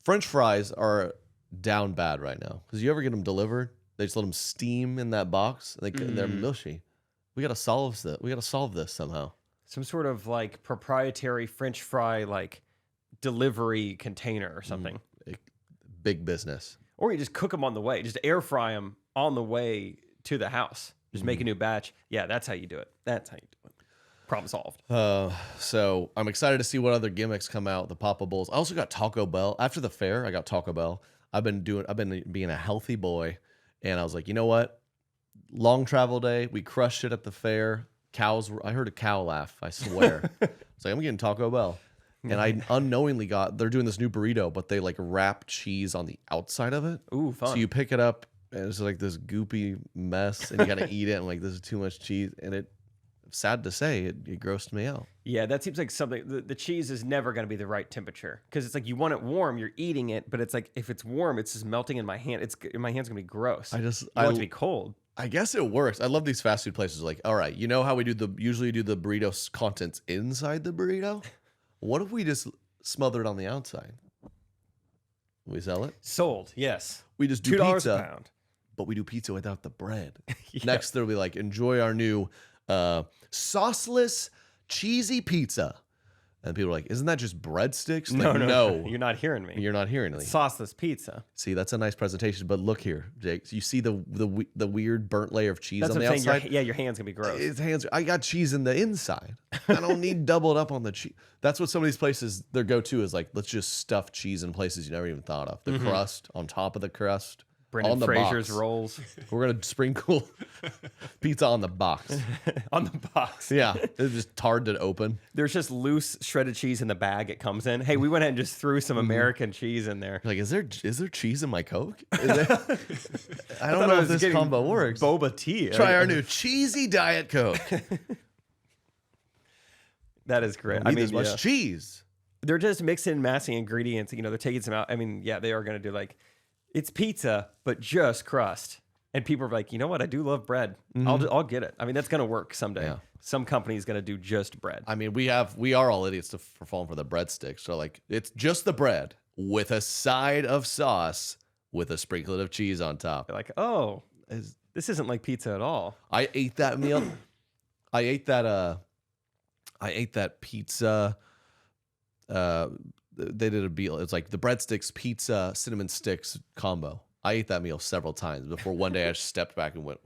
French fries are down bad right now. Because you ever get them delivered? They just let them steam in that box. And they're mushy. We got to solve this. We got to solve this somehow. Some sort of like proprietary French fry like delivery container or something. Big business. Or you just cook them on the way. Just air fry them on the way to the house. Just make a new batch. Yeah, that's how you do it. That's how you do it. Problem solved. So I'm excited to see what other gimmicks come out. The Papa Bowls. I also got Taco Bell. After the fair, I got Taco Bell. I've been being a healthy boy, and I was like, you know what? Long travel day. We crushed it at the fair. I heard a cow laugh. I swear. It's like, I'm getting Taco Bell. And I unknowingly they're doing this new burrito, but they like wrap cheese on the outside of it. Ooh, fun. So you pick it up and it's like this goopy mess and you got to eat it. And like, this is too much cheese. And sad to say, it grossed me out. Yeah, that seems like something. The cheese is never going to be the right temperature because it's like you want it warm, you're eating it, but it's like if it's warm, it's just melting in my hand. My hand's gonna be gross. I want it to be cold. I guess it works. I love these fast food places. Like, all right, you know how we usually do the burrito contents inside the burrito? What if we just smother it on the outside? We sell it? Sold. Yes. We just do $2 pizza, a pound. but we do pizza without the bread. Yeah. Next, they'll be like, enjoy our new sauceless cheesy pizza. And people are like, isn't that just breadsticks? No, Like, no, you're not hearing me. You're not hearing me. Sauceless pizza. See, that's a nice presentation, but look here, Jake. You see the weird burnt layer of cheese That's on what the I'm saying. outside? Your hand's gonna be gross. I got cheese in the inside. I don't need doubled up on the cheese. That's what some of these places, their go-to is like, let's just stuff cheese in places you never even thought of. The crust, on top of the crust. Brendan on the Fraser's box. rolls. We're going to sprinkle pizza on the box. On the box. Yeah. It's just hard to open. There's just loose shredded cheese in the bag it comes in. Hey, we went ahead and just threw some American cheese in there. Like, is there cheese in my Coke? I don't know if this combo works. Boba tea. Try our new cheesy Diet Coke. That is great. I mean, this much cheese. They're just mixing and massing ingredients. You know, they're taking some out. I mean, yeah, they are going to do like, it's pizza, but just crust. And people are like, you know what? I do love bread. I'll get it. I mean, that's going to work someday. Yeah. Some company's going to do just bread. I mean, we are all idiots for falling for the breadsticks. So like, it's just the bread with a side of sauce with a sprinkling of cheese on top. You're like, oh, this isn't like pizza at all. I ate that meal. I ate that pizza. They did a deal. It's like the breadsticks, pizza, cinnamon sticks combo. I ate that meal several times before one day I stepped back and went,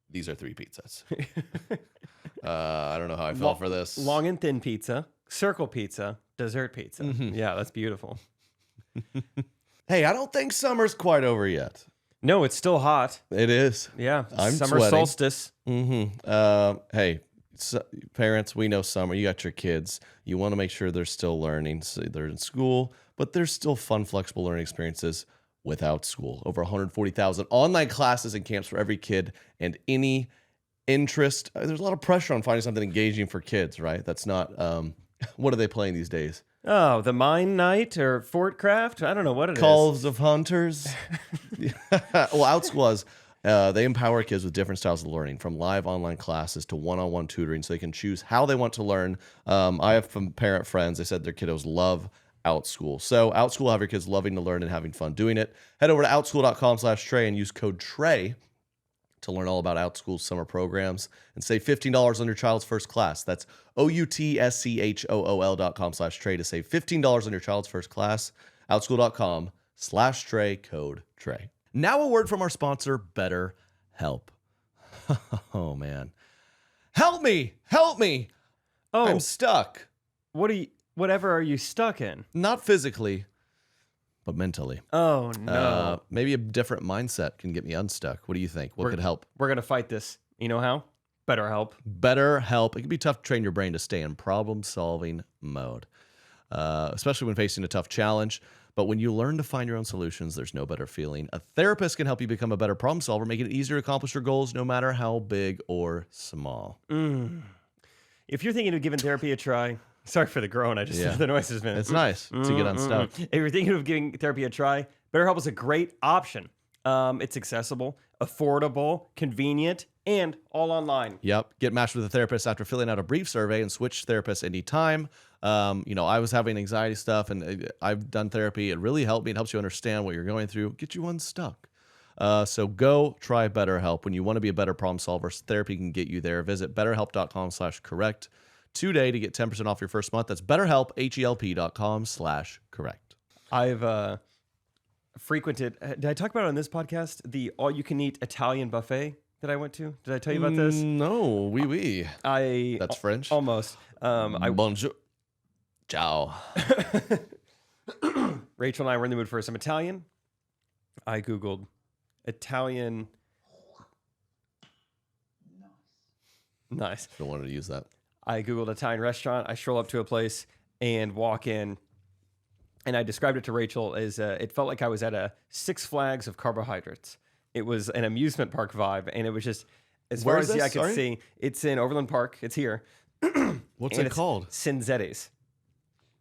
these are 3 pizzas. I don't know how I felt for this. Long and thin pizza, circle pizza, dessert pizza. Yeah, that's beautiful. Hey, I don't think summer's quite over yet. No, it's still hot. It is. Yeah, I'm summer sweating. solstice. Hey, parents, we know summer. You got your kids. You want to make sure they're still learning. So they're in school, but there's still fun, flexible learning experiences with Outschool. Over 140,000 online classes and camps for every kid and any interest. There's a lot of pressure on finding something engaging for kids, right? That's not, what are they playing these days? Oh, the Mine Knight or Fortcraft? I don't know what it is. Calls of Hunters. Well, Outschool has, they empower kids with different styles of learning, from live online classes to one-on-one tutoring, so they can choose how they want to learn. I have some parent friends. They said their kiddos love Outschool. So Outschool will have your kids loving to learn and having fun doing it. Head over to outschool.com/Trey and use code Trey to learn all about Outschool's summer programs and save $15 on your child's first class. That's OUTSCHOOL.com/Trey to save $15 on your child's first class. Outschool.com/Trey, code Trey. Now a word from our sponsor, BetterHelp. Oh, man. Help me! Help me! Oh, I'm stuck. Whatever are you stuck in? Not physically, but mentally. Oh, no. Maybe a different mindset can get me unstuck. What do you think? What could help? We're going to fight this. You know how? BetterHelp. BetterHelp. It can be tough to train your brain to stay in problem-solving mode, especially when facing a tough challenge. But when you learn to find your own solutions, there's no better feeling. A therapist can help you become a better problem solver, making it easier to accomplish your goals, no matter how big or small. If you're thinking of giving therapy a try, sorry for the groan. The noise has been. It's nice to get unstuck. If you're thinking of giving therapy a try, BetterHelp is a great option. It's accessible, affordable, convenient, and all online. Yep. Get matched with a therapist after filling out a brief survey and switch therapists anytime. I was having anxiety stuff and I've done therapy. It really helped me. It helps you understand what you're going through, get you unstuck. So go try BetterHelp. When you want to be a better problem solver, therapy can get you there. Visit betterhelp.com/correct today to get 10% off your first month. That's BetterHelp, HELP.com/correct. I've frequented, did I talk about it on this podcast? The all-you-can-eat Italian buffet that I went to? Did I tell you about this? No, oui. That's French? Almost. Bonjour. Ciao. Rachel and I were in the mood for some Italian. I Googled Italian. Nice. Don't want to use that. I Googled Italian restaurant. I stroll up to a place and walk in. And I described it to Rachel as it felt like I was at a Six Flags of carbohydrates. It was an amusement park vibe. And it was just As Where far is as the eye this? can Sorry? see, it's in Overland Park. It's here. What's And it it's called? Cinzetti's.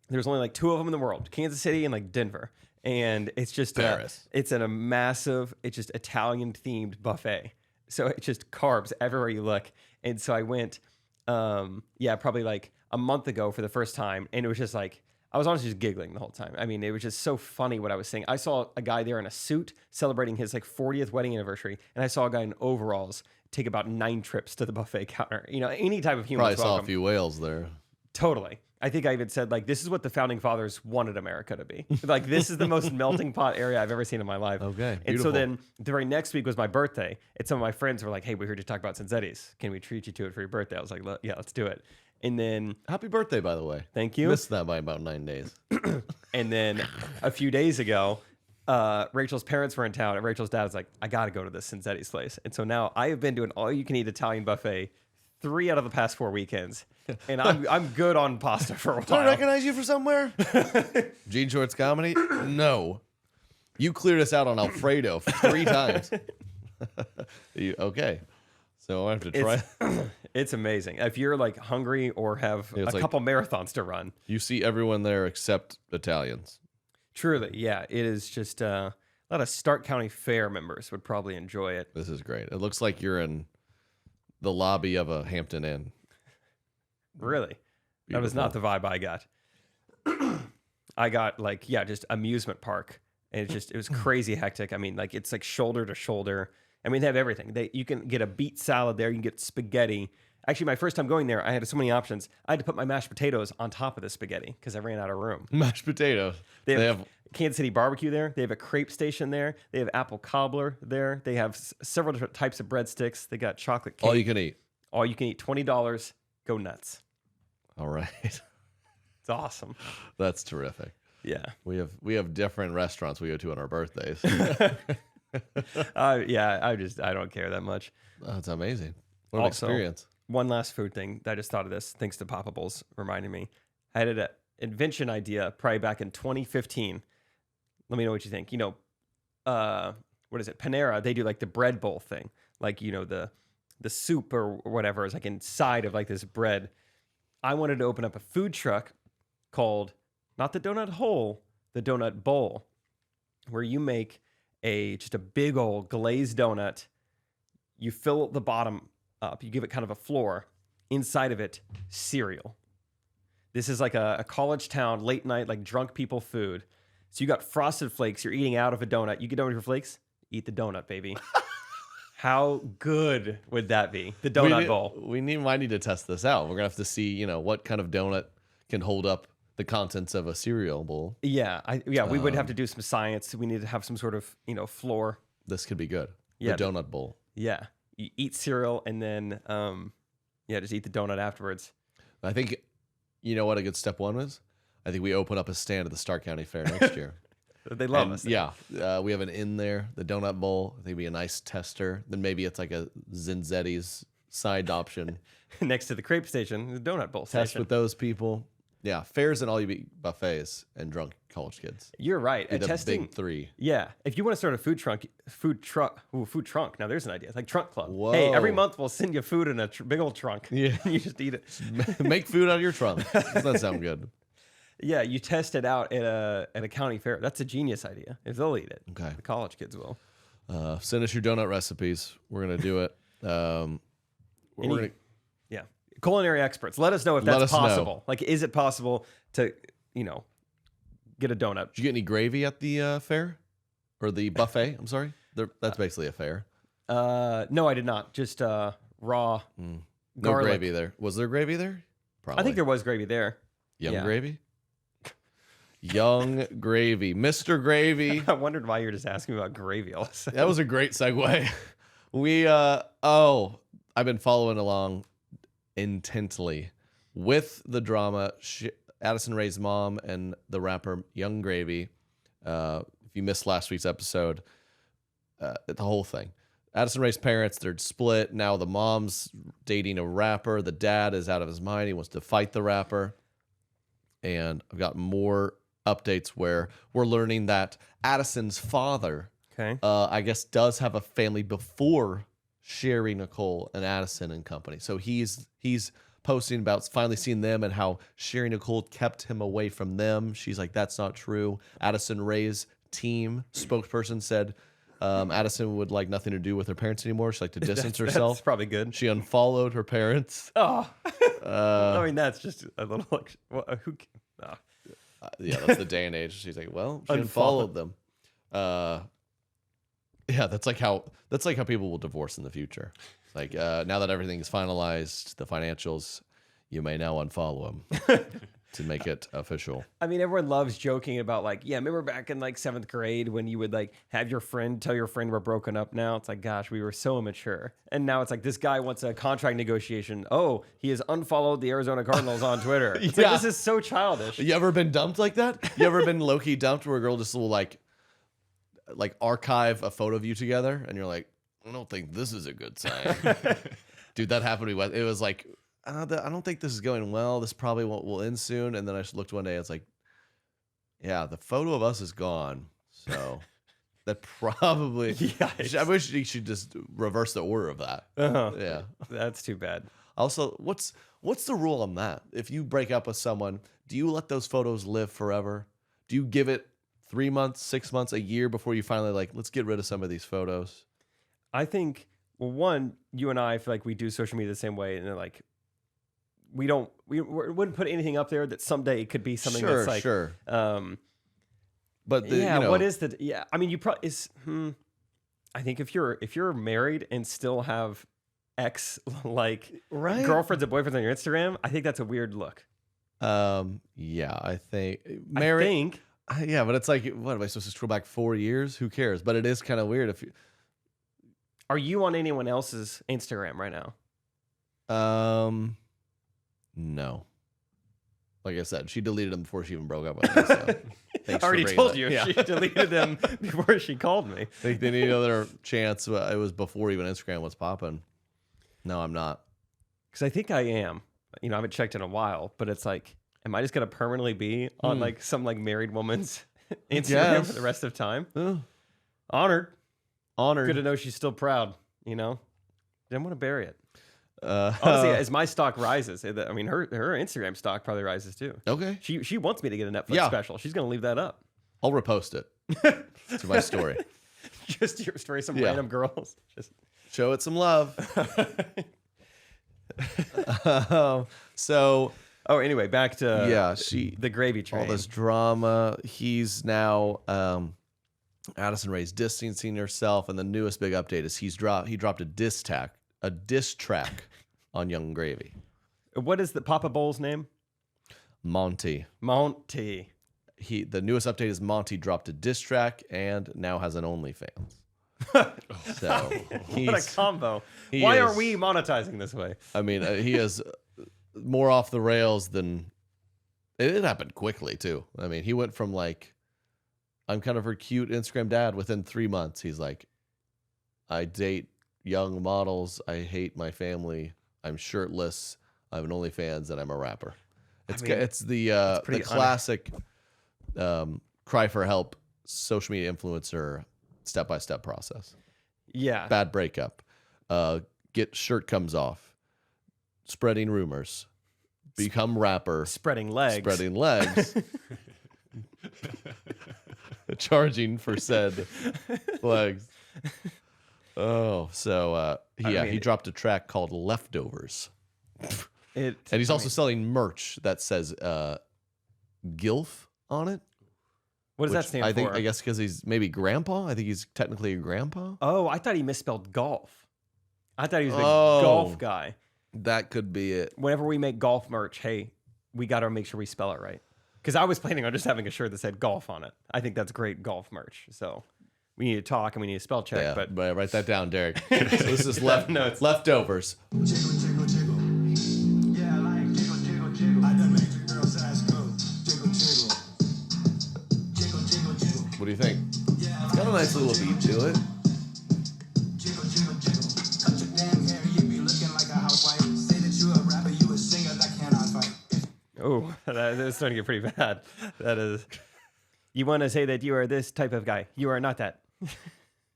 There's only like 2 of them in the world, Kansas City and like Denver. And it's just Paris. it's in a massive, it's just Italian themed buffet. So it's just carbs everywhere you look. And so I went, probably like a month ago for the first time. And it was just like, I was honestly just giggling the whole time. I mean, it was just so funny what I was saying. I saw a guy there in a suit celebrating his like 40th wedding anniversary. And I saw a guy in overalls take about 9 trips to the buffet counter. You know, any type of human Probably is saw welcome. a few whales there. Totally. I think I even said, like, this is what the founding fathers wanted America to be. Like, this is the most melting pot area I've ever seen in my life. Okay, And so beautiful. then the very next week was my birthday. And some of my friends were like, hey, we heard you talk about Cinzetti's. Can we treat you to it for your birthday? I was like, yeah, let's do it. And then, Happy birthday, by the way. thank you. Missed that by about 9 days. And then a few days ago, Rachel's parents were in town, and Rachel's dad was like, I got to go to this Cinzetti's place. And so now I have been to an all-you-can-eat Italian buffet 3 out of the past 4 weekends. And I'm good on pasta for a Do I while. recognize you from somewhere? Jean Shorts Comedy? No. You cleared us out on Alfredo 3 times. Okay. So I have to try. It's amazing. If you're like hungry or have a it's like- couple marathons to run, You see everyone there except Italians. truly, yeah, it is just a lot of Stark County Fair members would probably enjoy it. This is great. It looks like you're in the lobby of a Hampton Inn. Really, that was not the vibe I got. I got like, just amusement park, and it was crazy hectic. I mean, like it's like shoulder to shoulder. I mean, they have everything. You can get a beet salad there. You can get spaghetti. Actually, my first time going there, I had so many options. I had to put my mashed potatoes on top of the spaghetti because I ran out of room. Mashed potatoes. They have Kansas City barbecue there. They have a crepe station there. They have apple cobbler there. They have several different types of breadsticks. They got chocolate cake. all you can eat. All you can eat. $20. Go nuts. All right. It's awesome. That's terrific. Yeah. We have different restaurants we go to on our birthdays. I don't care that much. That's amazing. What an Also, experience. One last food thing that I just thought of this, thanks to Poppables reminding me. I had an invention idea probably back in 2015. Let me know what you think. You know, what is it? Panera, they do like the bread bowl thing. Like, you know, the soup or whatever is like inside of like this bread. I wanted to open up a food truck called, not the donut hole, the donut bowl, where you make just a big old glazed donut. You fill the bottom up. You give it kind of a floor. Inside of it, cereal. This is like a college town, late night, like drunk people food. So you got Frosted Flakes. You're eating out of a donut. You get done with your flakes, eat the donut, baby. How good would that be? The donut bowl. Might need to test this out. We're gonna have to see, what kind of donut can hold up the contents of a cereal bowl. Yeah, we would have to do some science. We need to have some sort of, floor. This could be good. Yeah. The donut bowl. Yeah, you eat cereal and then, just eat the donut afterwards. I think, you know what a good step 1 is? I think we open up a stand at the Stark County Fair next year. They love And, us. Yeah, we have an inn there, the donut bowl. I think it'd be a nice tester. Then maybe it's like a Zinzetti's side option. Next to the crepe station, the donut bowl Test station. with those people. Yeah, fairs and all you eat buffets and drunk college kids. You're right. Be the Testing. big 3. Yeah, if you want to start a food trunk. Now there's an idea. It's like trunk club. Whoa. Hey, every month we'll send you food in a big old trunk. Yeah. you just eat it. Make food out of your trunk. Doesn't that sound good? Yeah, you test it out at a county fair. That's a genius idea. If they'll eat it, Okay. the college kids will. Send us your donut recipes. We're gonna do it. Yeah, culinary experts. Let us know if Let that's us know. possible. Like, is it possible to get a donut? Did you get any gravy at the fair or the buffet? I'm sorry. That's basically a fair. No, I did not. Just raw No garlic. gravy there. Was there gravy there? Probably. I think there was gravy there. Young yeah. gravy. Young gravy, Mr. Gravy. I wondered why you were just asking about gravy all of a sudden. That was a great segue. I've been following along intently with the drama. Addison Rae's mom and the rapper Young Gravy. If you missed last week's episode, the whole thing. Addison Rae's parents, they're split. Now the mom's dating a rapper. The dad is out of his mind. He wants to fight the rapper. And I've got more updates where we're learning that Addison's father, Okay. I guess, does have a family before Sherri, Nicole, and Addison and company. So he's posting about finally seeing them and how Sherri Nicole kept him away from them. She's like, that's not true. Addison Rae's team spokesperson said Addison would like nothing to do with her parents anymore. She liked to distance herself. That's probably good. She unfollowed her parents. Oh, I mean, that's just a little. Yeah, that's the day and age. She's like, well, she unfollowed them. Yeah, that's like how people will divorce in the future. Like now that everything is finalized, the financials, you may now unfollow them to make it official. I mean, everyone loves joking about like, yeah, remember back in like 7th grade when you would like have your friend tell your friend we're broken up now? It's like, gosh, we were so immature. And now it's like this guy wants a contract negotiation. Oh, he has unfollowed the Arizona Cardinals on Twitter. It's like, this is so childish. You ever been dumped like that? You ever been low-key dumped where a girl just will like archive a photo of you together and you're like, I don't think this is a good sign. Dude, that happened to me. It was like, I don't think this is going well. This probably will end soon. And then I just looked one day. It's like, yeah, the photo of us is gone. So that probably. I wish you should just reverse the order of that. Yeah, that's too bad. Also, what's the rule on that? If you break up with someone, do you let those photos live forever? Do you give it 3 months, 6 months, a year before you finally like, let's get rid of some of these photos? I think, well, one, you and I feel like we do social media the same way, and they're like, we wouldn't put anything up there that someday it could be something that's like, but what is the, I mean, you probably I think if you're married and still have ex like girlfriends and boyfriends on your Instagram, I think that's a weird look. Yeah, I think married. Yeah, but it's like, what am I supposed to scroll back 4 years? Who cares? But it is kind of weird if you. Are you on anyone else's Instagram right now? No. Like I said, she deleted them before she even broke up with me. So I already told you. Yeah. She deleted them before she called me. I think they need another chance. It was before even Instagram was popping. No, I'm not. Because I think I am. You know, I haven't checked in a while, but it's like, am I just going to permanently be on like some like married woman's Instagram for the rest of time? Honored. Good to know she's still proud, you know? Didn't want to bury it. Honestly, as my stock rises, I mean, her Instagram stock probably rises too. Okay. She wants me to get a Netflix special. She's going to leave that up. I'll repost it to my story. Just your story, some random girls. Just show it some love. Anyway, back to the gravy train. All this drama. He's now Addison Rae's distancing herself, and the newest big update is he dropped a diss track on Young Gravy. What is the Papa Bowl's name? Monty. The newest update is Monty dropped a diss track and now has an OnlyFans. So what a combo! Why are we monetizing this way? I mean, he is more off the rails than it happened quickly too. I mean, he went from like, I'm kind of her cute Instagram dad. Within 3 months, he's like, I date young models. I hate my family. I'm shirtless. I have an OnlyFans, and I'm a rapper. It's the classic cry for help social media influencer step-by-step process. Yeah. Bad breakup. Shirt comes off. Spreading rumors. Become rapper. Spreading legs. Charging for said legs. Oh, so he dropped a track called Leftovers. And he's also selling merch that says GILF on it. What does that stand for? I guess because he's maybe grandpa. I think he's technically a grandpa. Oh, I thought he misspelled golf. I thought he was the golf guy. That could be it. Whenever we make golf merch, hey, we got to make sure we spell it right. Because I was planning on just having a shirt that said golf on it. I think that's great golf merch. So we need to talk and we need to spell check. Yeah, but write that down, Derek. So this is leftovers. Jiggle, jiggle, jiggle. Yeah, I like jiggle, jiggle, jiggle. I done made your girl's ass go. Jiggle, jiggle. Jiggle, jiggle, jiggle. What do you think? Yeah, It's got a nice little beat to it. Jiggle, jiggle, jiggle. Cut your damn hair, you be looking like a housewife. Say that you a rapper, you a singer that cannot fight. oh, that's starting to get pretty bad. That is. You want to say that you are this type of guy. You are not that.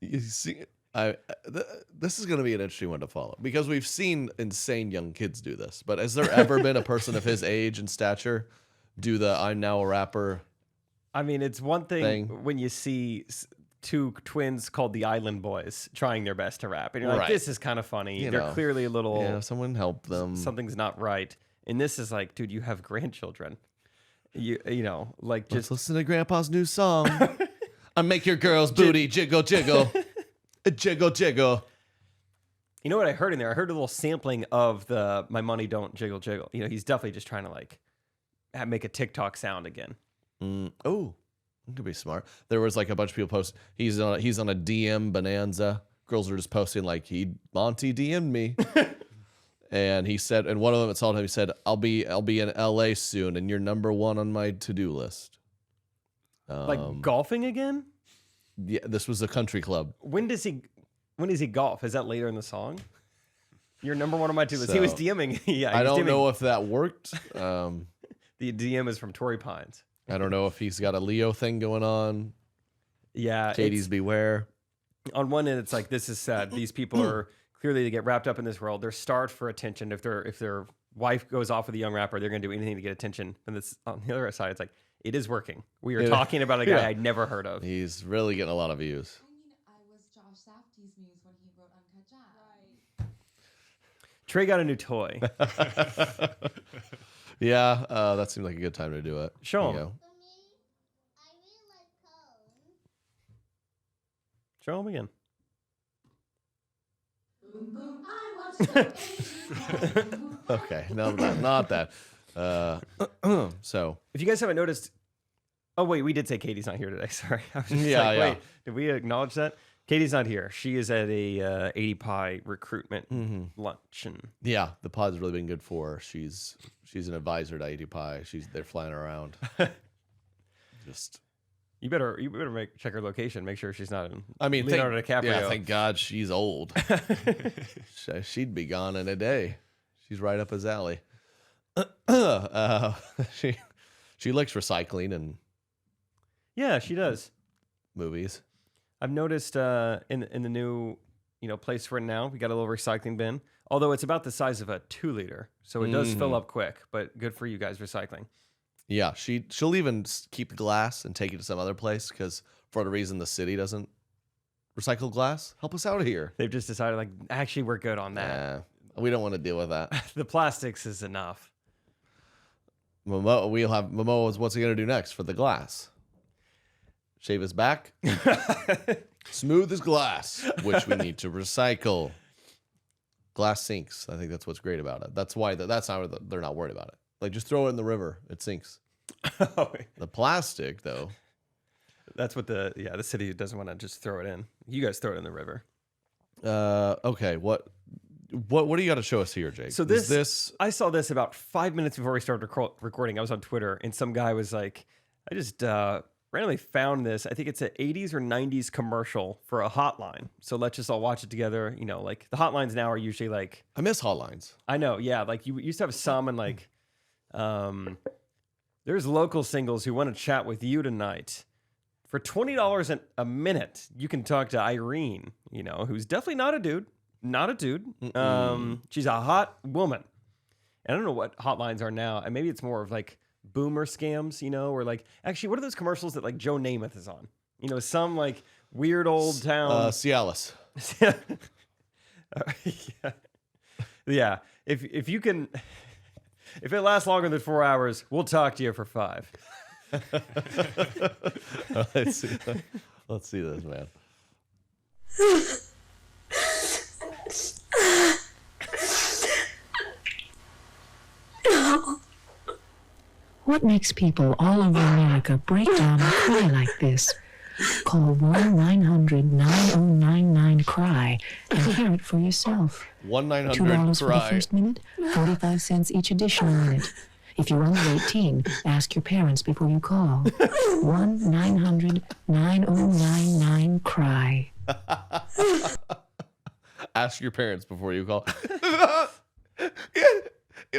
You see, This is going to be an interesting one to follow because we've seen insane young kids do this. But has there ever been a person of his age and stature do the "I'm now a rapper"? I mean, it's one thing when you see two twins called the Island Boys trying their best to rap, and you're like, "This is kind of funny." They're clearly a little. Yeah, someone help them. Something's not right. And this is like, dude, you have grandchildren. You know, like just listen to Grandpa's new song. I make your girl's booty jiggle jiggle, jiggle jiggle. You know what I heard in there? I heard a little sampling of the "My Money Don't Jiggle Jiggle." You know, he's definitely just trying to like make a TikTok sound again. Oh, that could be smart. There was like a bunch of people post. He's on a DM bonanza. Girls are just posting like Monty DM'd me. And he said, and one of them told him, he said, I'll be in LA soon, and you're number one on my to-do list. Like golfing again? Yeah, this was a country club. When does he golf? Is that later in the song? You're number one on my to-do list. He was DMing. Yeah, I don't know if that worked. The DM is from Torrey Pines. I don't know if he's got a Leo thing going on. Yeah. Katie's beware. On one end, it's like, this is sad. These people are clearly, they get wrapped up in this world. They're starved for attention. If their wife goes off with a young rapper, they're going to do anything to get attention. And this, on the other side, it's like, it is working. We are talking about a guy I'd never heard of. He's really getting a lot of views. I was Josh Safdie's muse when he wrote Uncut Jam. Right. Trey got a new toy. Yeah, that seemed like a good time to do it. Show him. For me, I really like cones. Show him again. Boom, boom, I watched Okay, no, not that. So if you guys haven't noticed, oh wait, we did say Katie's not here today. Sorry, I was just wait, did we acknowledge that? Katie's not here. She is at a 80 Pie recruitment luncheon. Yeah, the pod's really been good for her. She's an advisor to 80 Pie. They're flying around. Just you better check her location. Make sure she's not in. Leonardo DiCaprio. Yeah, thank God she's old. She'd be gone in a day. She's right up his alley. She likes recycling and yeah, she does. Movies. I've noticed in the new place we're in now, we got a little recycling bin. Although it's about the size of a 2-liter, so it does fill up quick. But good for you guys recycling. Yeah, she'll even keep the glass and take it to some other place because for the reason the city doesn't recycle glass. Help us out here. They've just decided like actually we're good on that. We don't want to deal with that. The plastics is enough. Mamoa. What's he gonna do next for the glass? Shave his back? Smooth as glass, which we need to recycle. Glass sinks. I think that's what's great about it. That's why that's how they're not worried about it. Like, just throw it in the river. It sinks. The plastic, though. That's what the city doesn't want to just throw it in. You guys throw it in the river. Okay. What do you got to show us here, Jake? So I saw this about 5 minutes before we started recording. I was on Twitter, and some guy was like, I just randomly found this. I think it's an 80s or 90s commercial for a hotline. So let's just all watch it together. You know, like the hotlines now are usually like... I miss hotlines. I know, yeah. Like you used to have some and like... there's local singles who want to chat with you tonight. For $20 a minute, you can talk to Irene, who's definitely not a dude. Not a dude. She's a hot woman. And I don't know what hotlines are now. And maybe it's more of like boomer scams, or like, actually, what are those commercials that like Joe Namath is on? Some like weird old town. Cialis. Yeah. If you can, if it lasts longer than 4 hours, we'll talk to you for 5. Let's see this, man. What makes people all over America break down and cry like this? Call 1-900-9099-CRY and hear it for yourself. $2 for the first minute, 45 cents each additional minute. If you're under 18, ask your parents before you call. 1-900-9099-CRY. Ask your parents before you call. Can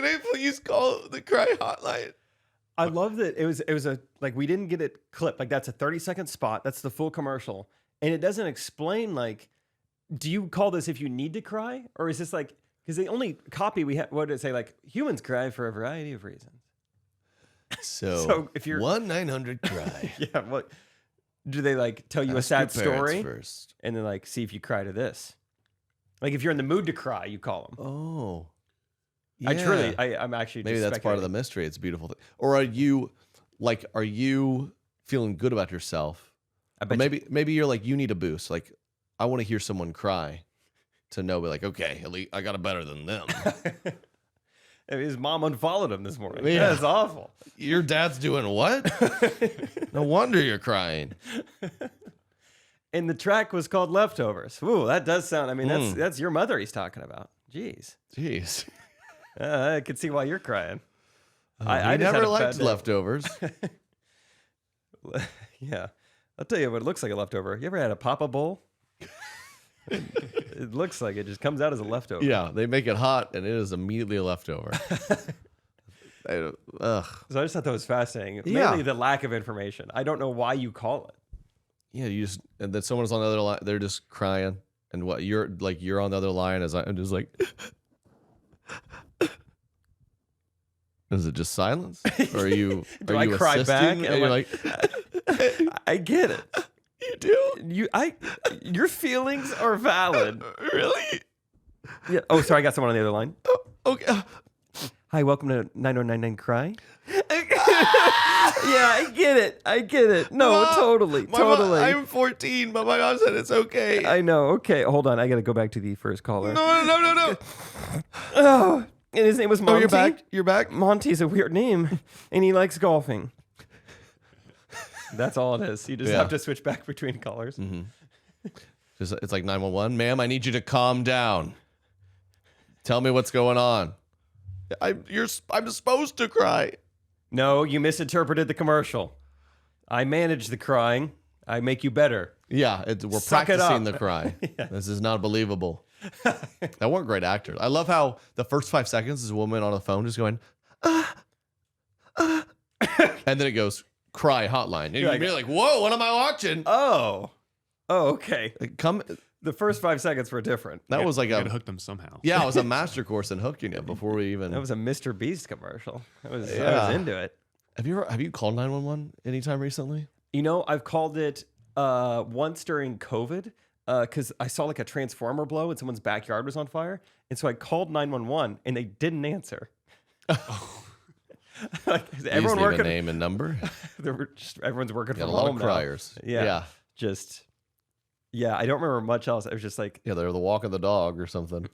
I please call the cry hotline? I love that it was a like we didn't get it clipped. Like that's a 30-second spot. That's the full commercial. And it doesn't explain like Do you call this if you need to cry? Or is this like, because the only copy we have, what did it say? Like, humans cry for a variety of reasons. So if you're 1-900-CRY. Yeah, what do they like tell you a Ask your sad parents story first. and then like see if you cry to this? Like if you're in the mood to cry, you call them. Oh. I'm actually maybe just that's part of the mystery. It's a beautiful thing. Or are you feeling good about yourself? Or maybe you're like, you need a boost. Like, I want to hear someone cry to know, like, okay, at least I got it better than them. His mom unfollowed him this morning. Yeah. That's awful. Your dad's doing what? No wonder you're crying. And the track was called Leftovers. Ooh, that does sound, I mean, that's your mother he's talking about. Jeez. I could see why you're crying. I never liked leftovers. Yeah. I'll tell you what it looks like a leftover. You ever had a Papa Bowl? It looks like it just comes out as a leftover. Yeah, they make it hot and it is immediately a leftover. So I just thought that was fascinating. Yeah. Mainly the lack of information. I don't know why you call it. Yeah, and then someone's on the other line, they're just crying. And what you're on the other line as I'm just like, is it just silence? Or are you Do are I you cry assisting? back? And you're like, I get it. You do? Your feelings are valid. Really? Yeah. Oh, sorry, I got someone on the other line. Okay. Hi, welcome to 9099 Cry. Yeah, I get it. No, Mom, totally. I'm 14, but my mom said it's okay. I know. Okay, hold on. I got to go back to the first caller. No. Oh, and his name was Monty. Oh, you're back? Monty's a weird name, and he likes golfing. That's all it is. You just have to switch back between callers. Mm-hmm. It's like 911. Ma'am, I need you to calm down. Tell me what's going on. I'm supposed to cry. No, you misinterpreted the commercial. I manage the crying. I make you better. Yeah, we're practicing the cry. Yeah. This is not believable. That weren't great actors. I love how the first 5 seconds is a woman on the phone just going, and then it goes, cry hotline. And you're like, whoa, what am I watching? Oh, okay. The first 5 seconds were different. That was like you gotta hook them somehow. Yeah, it was a master course in hooking it before we even. That was a Mr. Beast commercial. I was into it. Have you called 911 anytime recently? You know, I've called it once during COVID because I saw like a transformer blow and someone's backyard was on fire, and so I called 911 and they didn't answer. Like, everyone working a name and number. Everyone's working from home. A lot of now. criers. Yeah. Yeah, I don't remember much else. It was just like, yeah, they're the walking the dog or something.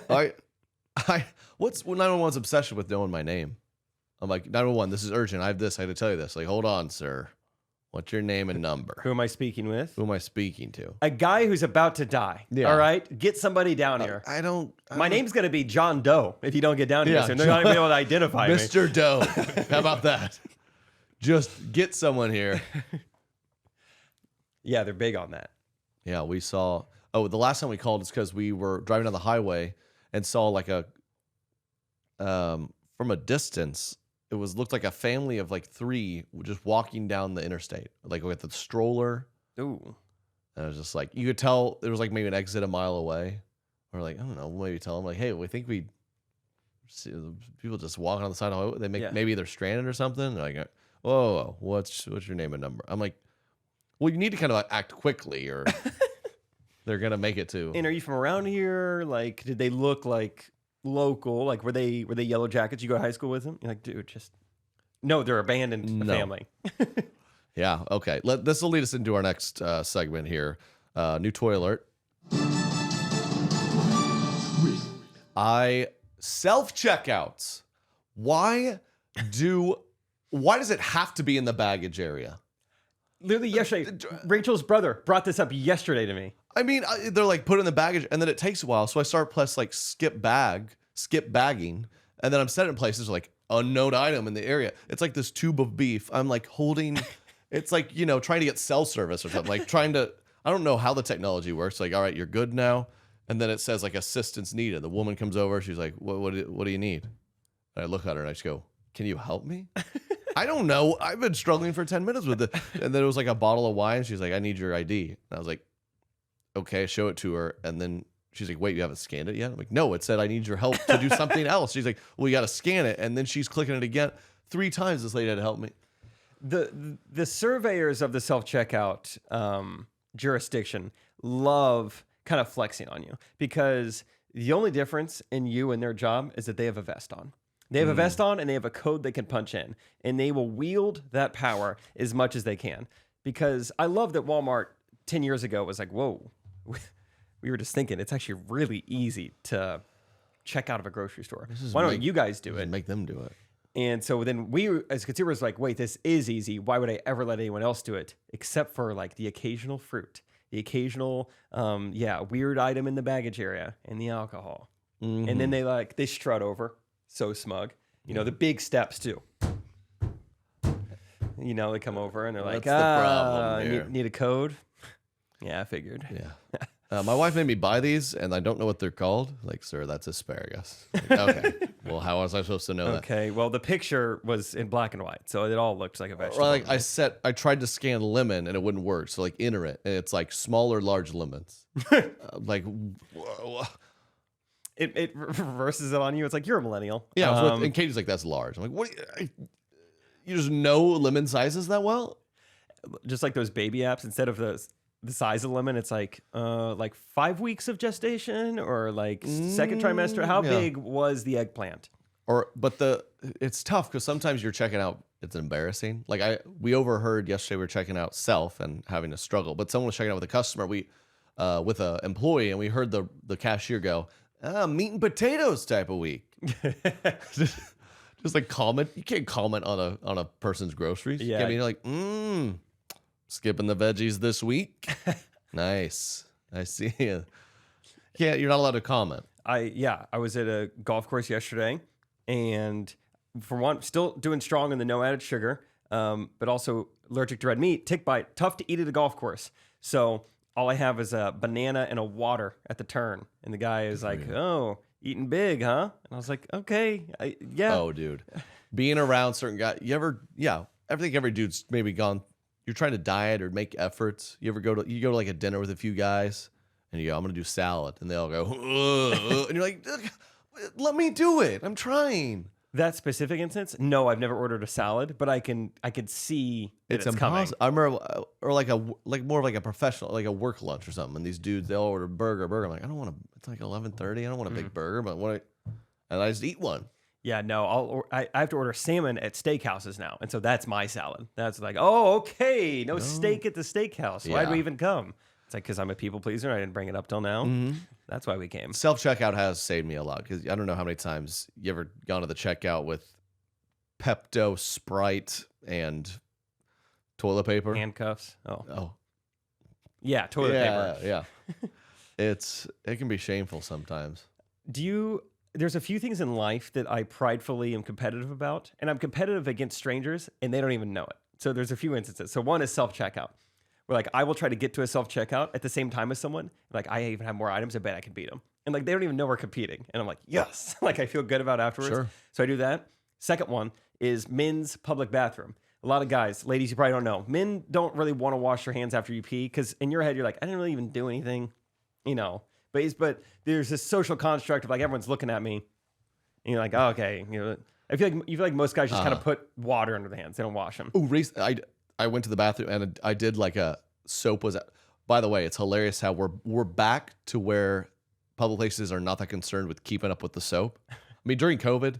What's 911's obsession with knowing my name? I'm like, 911, this is urgent. I have this. I had to tell you this. Like, hold on, sir. What's your name and number? Who am I speaking with? Who am I speaking to? A guy who's about to die. Yeah. All right? Get somebody down here. My name's going to be John Doe if you don't get down here. So they're not going to be able to identify me. Mr. Doe. How about that? Just get someone here. Yeah, they're big on that. Yeah, we saw. Oh, the last time we called is because we were driving down the highway and saw like from a distance, looked like a family of like 3 just walking down the interstate, like with the stroller. Ooh. And it was just like, you could tell there was like maybe an exit a mile away. Or like, I don't know, maybe tell them like, hey, we think we see people just walking on the side of the highway. They maybe they're stranded or something. They're like, whoa, what's your name and number? I'm like, well, you need to kind of like act quickly or they're going to make it too. And are you from around here? Like, did they look like local? Like, were they Yellow Jackets? You go to high school with them? You're like, dude, no, they're abandoned family. Yeah. Okay. This will lead us into our next segment here. New toy alert. Self-checkouts. Why does it have to be in the baggage area? Literally yesterday, Rachel's brother brought this up yesterday to me. I mean, they're like put in the baggage, and then it takes a while. So I start press like skip bagging, and then I'm set in places like unknown item in the area. It's like this tube of beef. I'm like holding. It's like trying to get cell service or something. Like trying to. I don't know how the technology works. Like, all right, you're good now, and then it says like assistance needed. The woman comes over. She's like, what do you need? And I look at her and I just go, can you help me? I don't know. I've been struggling for 10 minutes with it. And then it was like a bottle of wine. She's like, I need your ID. And I was like, okay, show it to her. And then she's like, wait, you haven't scanned it yet? I'm like, no, it said I need your help to do something else. She's like, well, you got to scan it. And then she's clicking it again. 3 times this lady had to help me. The surveyors of the self-checkout jurisdiction love kind of flexing on you because the only difference in you and their job is that they have a vest on. They have a vest on and they have a code they can punch in, and they will wield that power as much as they can. Because I love that Walmart 10 years ago was like, whoa, we were just thinking it's actually really easy to check out of a grocery store. Why don't you guys do it? Make them do it. And so then we, as consumers, like, wait, this is easy. Why would I ever let anyone else do it? Except for like the occasional fruit, the occasional, weird item in the baggage area, and the alcohol. Mm-hmm. And then they strut over, so smug. You know, the big steps too. You know, they come over and they're like, the problem here. Need a code? Yeah, I figured. Yeah. My wife made me buy these, and I don't know what they're called. Like, sir, that's asparagus. Like, okay. Well, how was I supposed to know that? Okay. Well, the picture was in black and white, so it all looked like a vegetable. Like I tried to scan lemon, and it wouldn't work. So like enter it, and it's like small or large lemons. Like, whoa. It reverses it on you. It's like, you're a millennial. Yeah. And Katie's like, that's large. I'm like, what? You just know lemon sizes that well? Just like those baby apps, instead of the size of lemon, it's like 5 weeks of gestation or like second trimester. How big was the eggplant? But it's tough because sometimes you're checking out, it's embarrassing. Like we overheard yesterday, we were checking out self and having a struggle, but someone was checking out with a customer, with an employee, and we heard the cashier go, meat and potatoes type of week. Just like comment. You can't comment on a person's groceries. Yeah. You can't be like, skipping the veggies this week. Nice. I see you. Yeah, you're not allowed to comment. I was at a golf course yesterday, and for one, still doing strong in the no added sugar, but also allergic to red meat, tick bite, tough to eat at a golf course. So all I have is a banana and a water at the turn. And the guy is like, oh, eating big, huh? And I was like, okay, yeah. Oh, dude. Being around certain guys, I think every dude's maybe gone, you're trying to diet or make efforts. You go to like a dinner with a few guys, and you go, I'm going to do salad. And they all go, and you're like, let me do it. I'm trying. That specific instance, no, I've never ordered a salad, but I can see that it's coming. I remember, or like more of like a professional, like a work lunch or something. And these dudes, they'll order burger. I'm like, I don't want to. It's like 11:30. I don't want a big burger, but and I just eat one. Yeah, no, I have to order salmon at steakhouses now, and so that's my salad. That's like, oh, okay, no steak at the steakhouse. Why'd we even come? It's like, because I'm a people pleaser and I didn't bring it up till now. Mm-hmm. That's why we came. Self-checkout has saved me a lot, because I don't know how many times you ever gone to the checkout with Pepto, Sprite, and toilet paper. Handcuffs. Oh. Yeah, toilet paper. Yeah. It can be shameful sometimes. There's a few things in life that I pridefully am competitive about, and I'm competitive against strangers, and they don't even know it. So there's a few instances. So one is self-checkout, where like I will try to get to a self-checkout at the same time as someone. Like, I even have more items, I bet I can beat them. And like, they don't even know we're competing. And I'm like, yes. Like, I feel good about it afterwards. Sure. So I do that. Second one is men's public bathroom. A lot of guys, ladies, you probably don't know, men don't really want to wash their hands after you pee, because in your head, you're like, I didn't really even do anything, you know. But there's this social construct of like, everyone's looking at me, and you're like, oh, okay. You know, you feel like most guys just kind of put water under the hands. They don't wash them. Oh, I went to the bathroom and I did like a soap was. By the way, it's hilarious how we're back to where public places are not that concerned with keeping up with the soap. I mean, during COVID,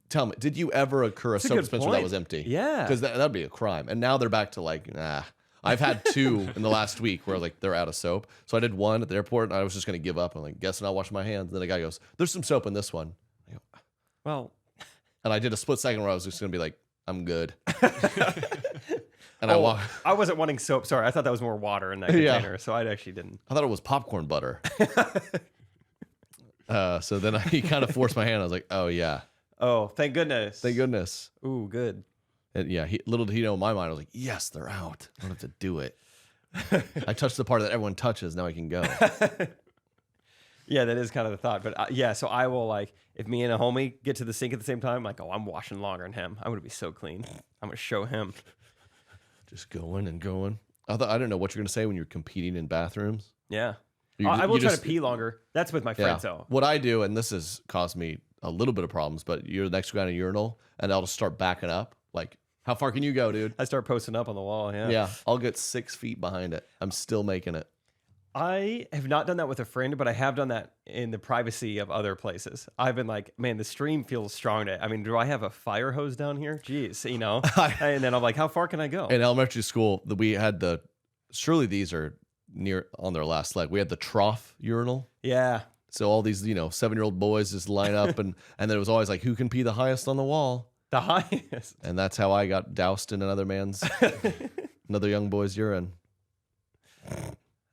tell me, did you ever occur a soap dispenser that was empty? Yeah, because that'd be a crime. And now they're back to like, nah. I've had 2 in the last week where like they're out of soap. So I did one at the airport, and I was just going to give up. I'm like, guessing I'll wash my hands. And then the guy goes, there's some soap in this one. I go, well, and I did a split second where I was just going to be like, I'm good. And I wasn't wanting soap. Sorry, I thought that was more water in that container. So I actually didn't. I thought it was popcorn butter. So then he kind of forced my hand. I was like, oh yeah. Oh, thank goodness. Thank goodness. Ooh, good. And yeah, little did he know in my mind, I was like, yes, they're out. I don't have to do it. I touched the part that everyone touches. Now I can go. Yeah, that is kind of the thought. But yeah, so I will, like, if me and a homie get to the sink at the same time, I'm like, oh, I'm washing longer than him. I'm going to be so clean. I'm going to show him. Just going and going. I don't know what you're going to say when you're competing in bathrooms. Yeah. You I will you try just- to pee longer. That's with my friends, though. What I do, and this has caused me a little bit of problems, but you're the next guy in a urinal, and I'll just start backing up. Like, how far can you go, dude? I start posting up on the wall. Yeah. Yeah, I'll get 6 feet behind it. I'm still making it. I have not done that with a friend, but I have done that in the privacy of other places. I've been like, man, the stream feels strong today. I mean, do I have a fire hose down here? Jeez, you know? And then I'm like, how far can I go? In elementary school, we had surely these are near on their last leg. We had the trough urinal. Yeah. So all these, 7-year-old boys just line up and then it was always like, who can pee the highest on the wall? The highest. And that's how I got doused in another young boy's urine.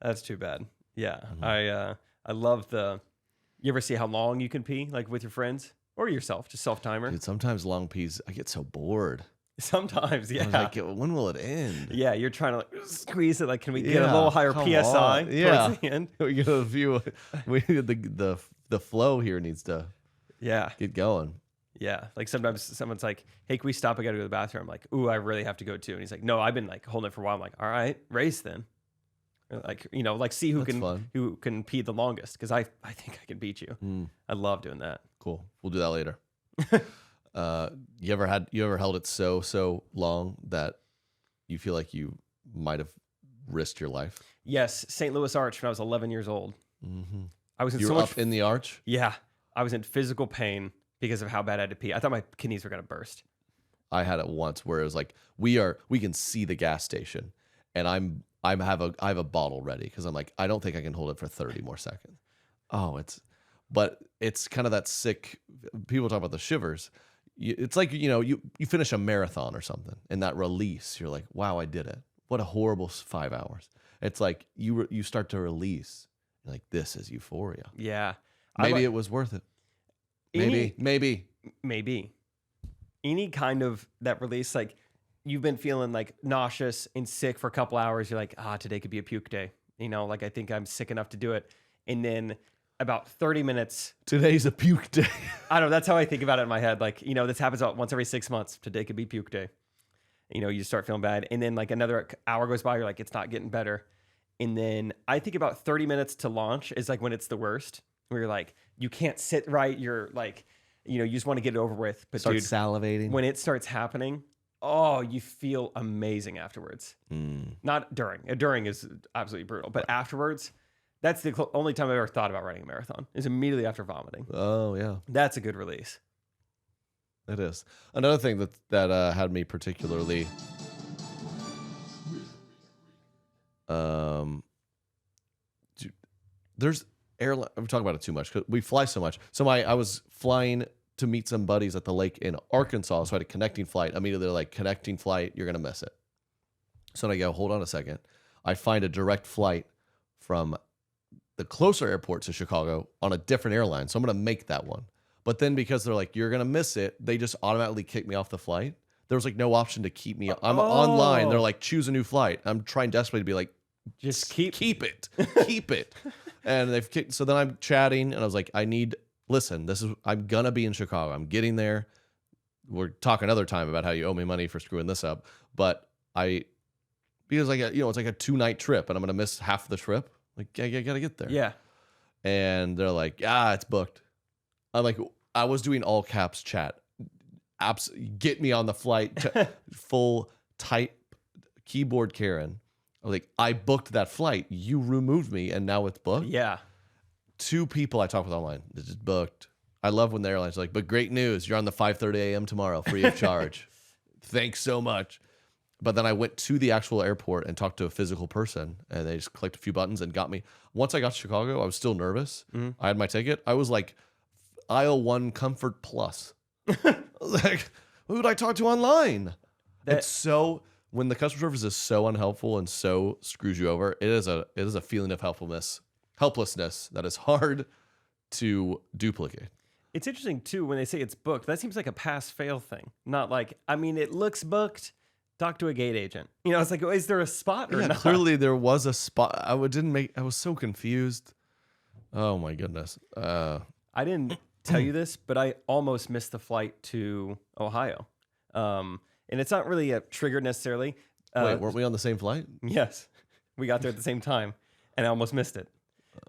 That's too bad. Yeah. I love you ever see how long you can pee, like with your friends or yourself, just self-timer? Dude, sometimes long pees, I get so bored. Sometimes, yeah. I was like, when will it end? Yeah, you're trying to like squeeze it. Like, can we get a little higher PSI towards the end? We get a few. The flow here needs to get going. Yeah, like sometimes someone's like, "Hey, can we stop? I got to go to the bathroom." I'm like, "Ooh, I really have to go too." And he's like, "No, I've been like holding it for a while." I'm like, "All right, race then." Like like see who can pee the longest because I think I can beat you. I love doing that. Cool. We'll do that later. You ever held it so long that you feel like you might have risked your life? Yes, St. Louis Arch when I was 11 years old. Mm-hmm. I was in you were up in the arch. Yeah, I was in physical pain because of how bad I had to pee. I thought my kidneys were gonna burst. I had it once where it was like we can see the gas station, and I have a bottle ready because I'm like I don't think I can hold it for 30 more seconds. But it's kind of that sick. People talk about the shivers. It's like you finish a marathon or something, and that release, you're like, wow, I did it. What a horrible 5 hours. It's like you start to release. You're like, this is euphoria. Yeah, maybe it was worth it. Maybe. Any kind of that release, like you've been feeling like nauseous and sick for a couple hours. You're like, today could be a puke day. Like I think I'm sick enough to do it, and then about 30 minutes. Today's a puke day. I don't know. That's how I think about it in my head. Like, this happens about once every 6 months. Today could be puke day. You start feeling bad. And then like another hour goes by. You're like, it's not getting better. And then I think about 30 minutes to launch is like when it's the worst, where you're like, you can't sit right. You're like, you just want to get it over with. But start salivating. When it starts happening, you feel amazing afterwards. Not during. During is absolutely brutal. But afterwards, that's the only time I've ever thought about running a marathon is immediately after vomiting. Oh, yeah. That's a good release. It is. Another thing that had me particularly there's airline. I'm talking about it too much because we fly so much. So I was flying to meet some buddies at the lake in Arkansas. So I had a connecting flight. Immediately they're like, connecting flight, you're going to miss it. So then I go, hold on a second. I find a direct flight from the closer airport to Chicago on a different airline. So I'm going to make that one. But then because they're like, you're going to miss it, they just automatically kick me off the flight. There was like no option to keep me. I'm online. They're like, choose a new flight. I'm trying desperately to be like, just keep it. Keep it. And they've kicked. So then I'm chatting and I was like, listen, I'm going to be in Chicago. I'm getting there. We're talking another time about how you owe me money for screwing this up. But because it's like a 2-night trip and I'm going to miss half the trip. Like, I got to get there. Yeah. And they're like, it's booked. I'm like, I was doing all caps chat. Get me on the flight. Full type keyboard Karen. I was like, I booked that flight. You removed me and now it's booked? Yeah. 2 people I talked with online. It's just booked. I love when the airlines are like, but great news. You're on the 5:30 a.m. tomorrow, free of charge. Thanks so much. But then I went to the actual airport and talked to a physical person, and they just clicked a few buttons and got me. Once I got to Chicago, I was still nervous. Mm-hmm. I had my ticket. I was like, aisle 1 Comfort Plus. Like, who would I talk to online? It's so, when the customer service is so unhelpful and so screws you over, it is a feeling of helplessness that is hard to duplicate. It's interesting too when they say it's booked. That seems like a pass-fail thing. Not like, it looks booked. Talk to a gate agent. It's like, is there a spot or not? Clearly there was a spot. I was so confused. Oh my goodness. I didn't tell you this, but I almost missed the flight to Ohio. And it's not really a trigger necessarily. Wait, weren't we on the same flight? Yes. We got there at the same time. and I almost missed it.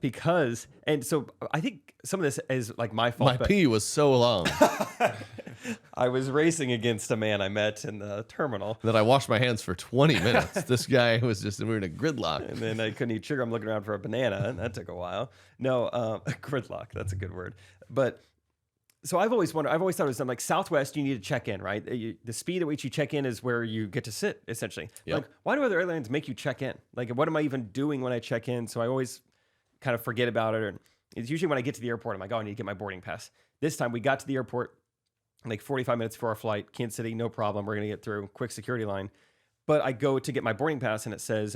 Because, and so I think some of this is like my fault. My pee was so long. I was racing against a man I met in the terminal. Then I washed my hands for 20 minutes. This guy was just, we were in a gridlock. And then I couldn't eat sugar. I'm looking around for a banana, and that took a while. No, gridlock, that's a good word. But so I've always thought it was something like Southwest, you need to check in, right? The speed at which you check in is where you get to sit, essentially. Yep. Like, why do other airlines make you check in? Like, what am I even doing when I check in? So I always kind of forget about it. And it's usually when I get to the airport, I'm like, oh, I need to get my boarding pass. This time we got to the airport like 45 minutes before our flight, Kansas City, no problem. We're going to get through, quick security line. But I go to get my boarding pass and it says,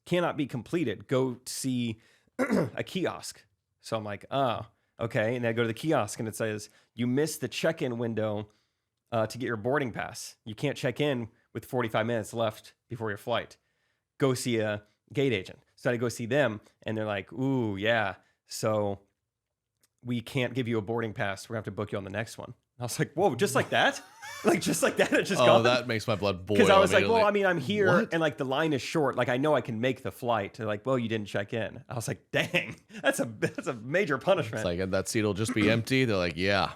cannot be completed. Go see a kiosk. So I'm like, oh, okay. And then I go to the kiosk and it says, you missed the check-in window to get your boarding pass. You can't check in with 45 minutes left before your flight. Go see a gate agent. So I go see them and they're like, ooh, yeah. So we can't give you a boarding pass. We're going to have to book you on the next one. I was like, whoa, just like that? Like, just like that? It just gone? That makes my blood boil. Because I was like, well, I mean, I'm here and like the line is short. Like, I know I can make the flight. They're like, well, you didn't check in. I was like, dang, that's a major punishment. It's like, and that seat will just be empty. They're like, yeah.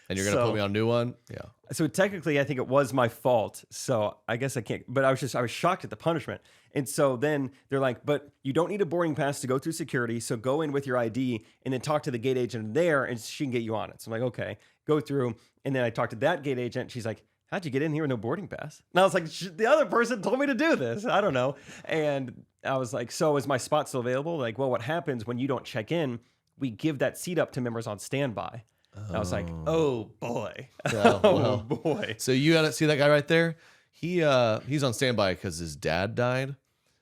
And you're going to put me on a new one? Yeah. So technically, I think it was my fault. So I guess I can't, but I was shocked at the punishment. And so then they're like, but you don't need a boarding pass to go through security. So go in with your ID and then talk to the gate agent there and she can get you on it. So I'm like, okay, go through. And then I talked to that gate agent. She's like, how'd you get in here with no boarding pass? And I was like, the other person told me to do this. I don't know. And I was like, so is my spot still available? Like, well, what happens when you don't check in? We give that seat up to members on standby. I was like, oh boy. Oh boy. So you got to see that guy right there? He's on standby because his dad died.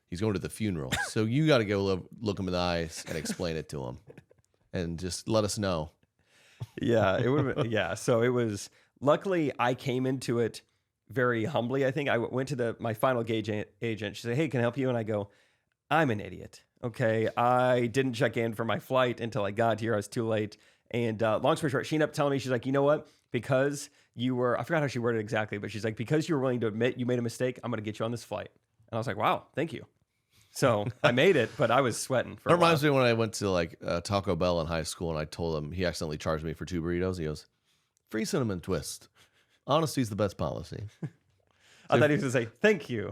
He's going to the funeral. So you got to go look him in the eyes and explain it to him and just let us know. Yeah, it would have been, yeah. So it was, luckily I came into it very humbly. I think I went to my final gauge agent. She said, hey, can I help you? And I go, I'm an idiot. Okay. I didn't check in for my flight until I got here. I was too late. And long story short, she ended up telling me, she's like, you know what? Because you were, I forgot how she worded it exactly, but she's like, because you were willing to admit you made a mistake, I'm going to get you on this flight. And I was like, wow, thank you. So I made it, but I was sweating for That reminds me when I went to like Taco Bell in high school and I told him, he accidentally charged me for 2 burritos. He goes, free cinnamon twist. Honesty's the best policy. I thought he was going to say, thank you.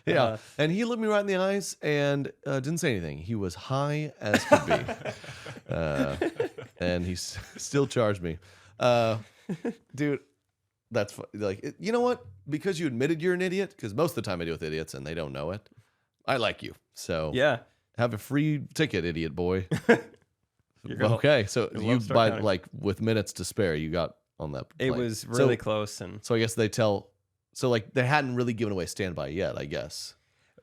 Yeah. And he looked me right in the eyes and didn't say anything. He was high as could be. And he still charged me. Dude, that's funny. Like, you know what? Because you admitted you're an idiot, because most of the time I deal with idiots and they don't know it. I like you. So yeah, have a free ticket, idiot boy. Okay. So you, by like with minutes to spare, you got on that plane. It was really close. And so I guess so like they hadn't really given away standby yet, I guess.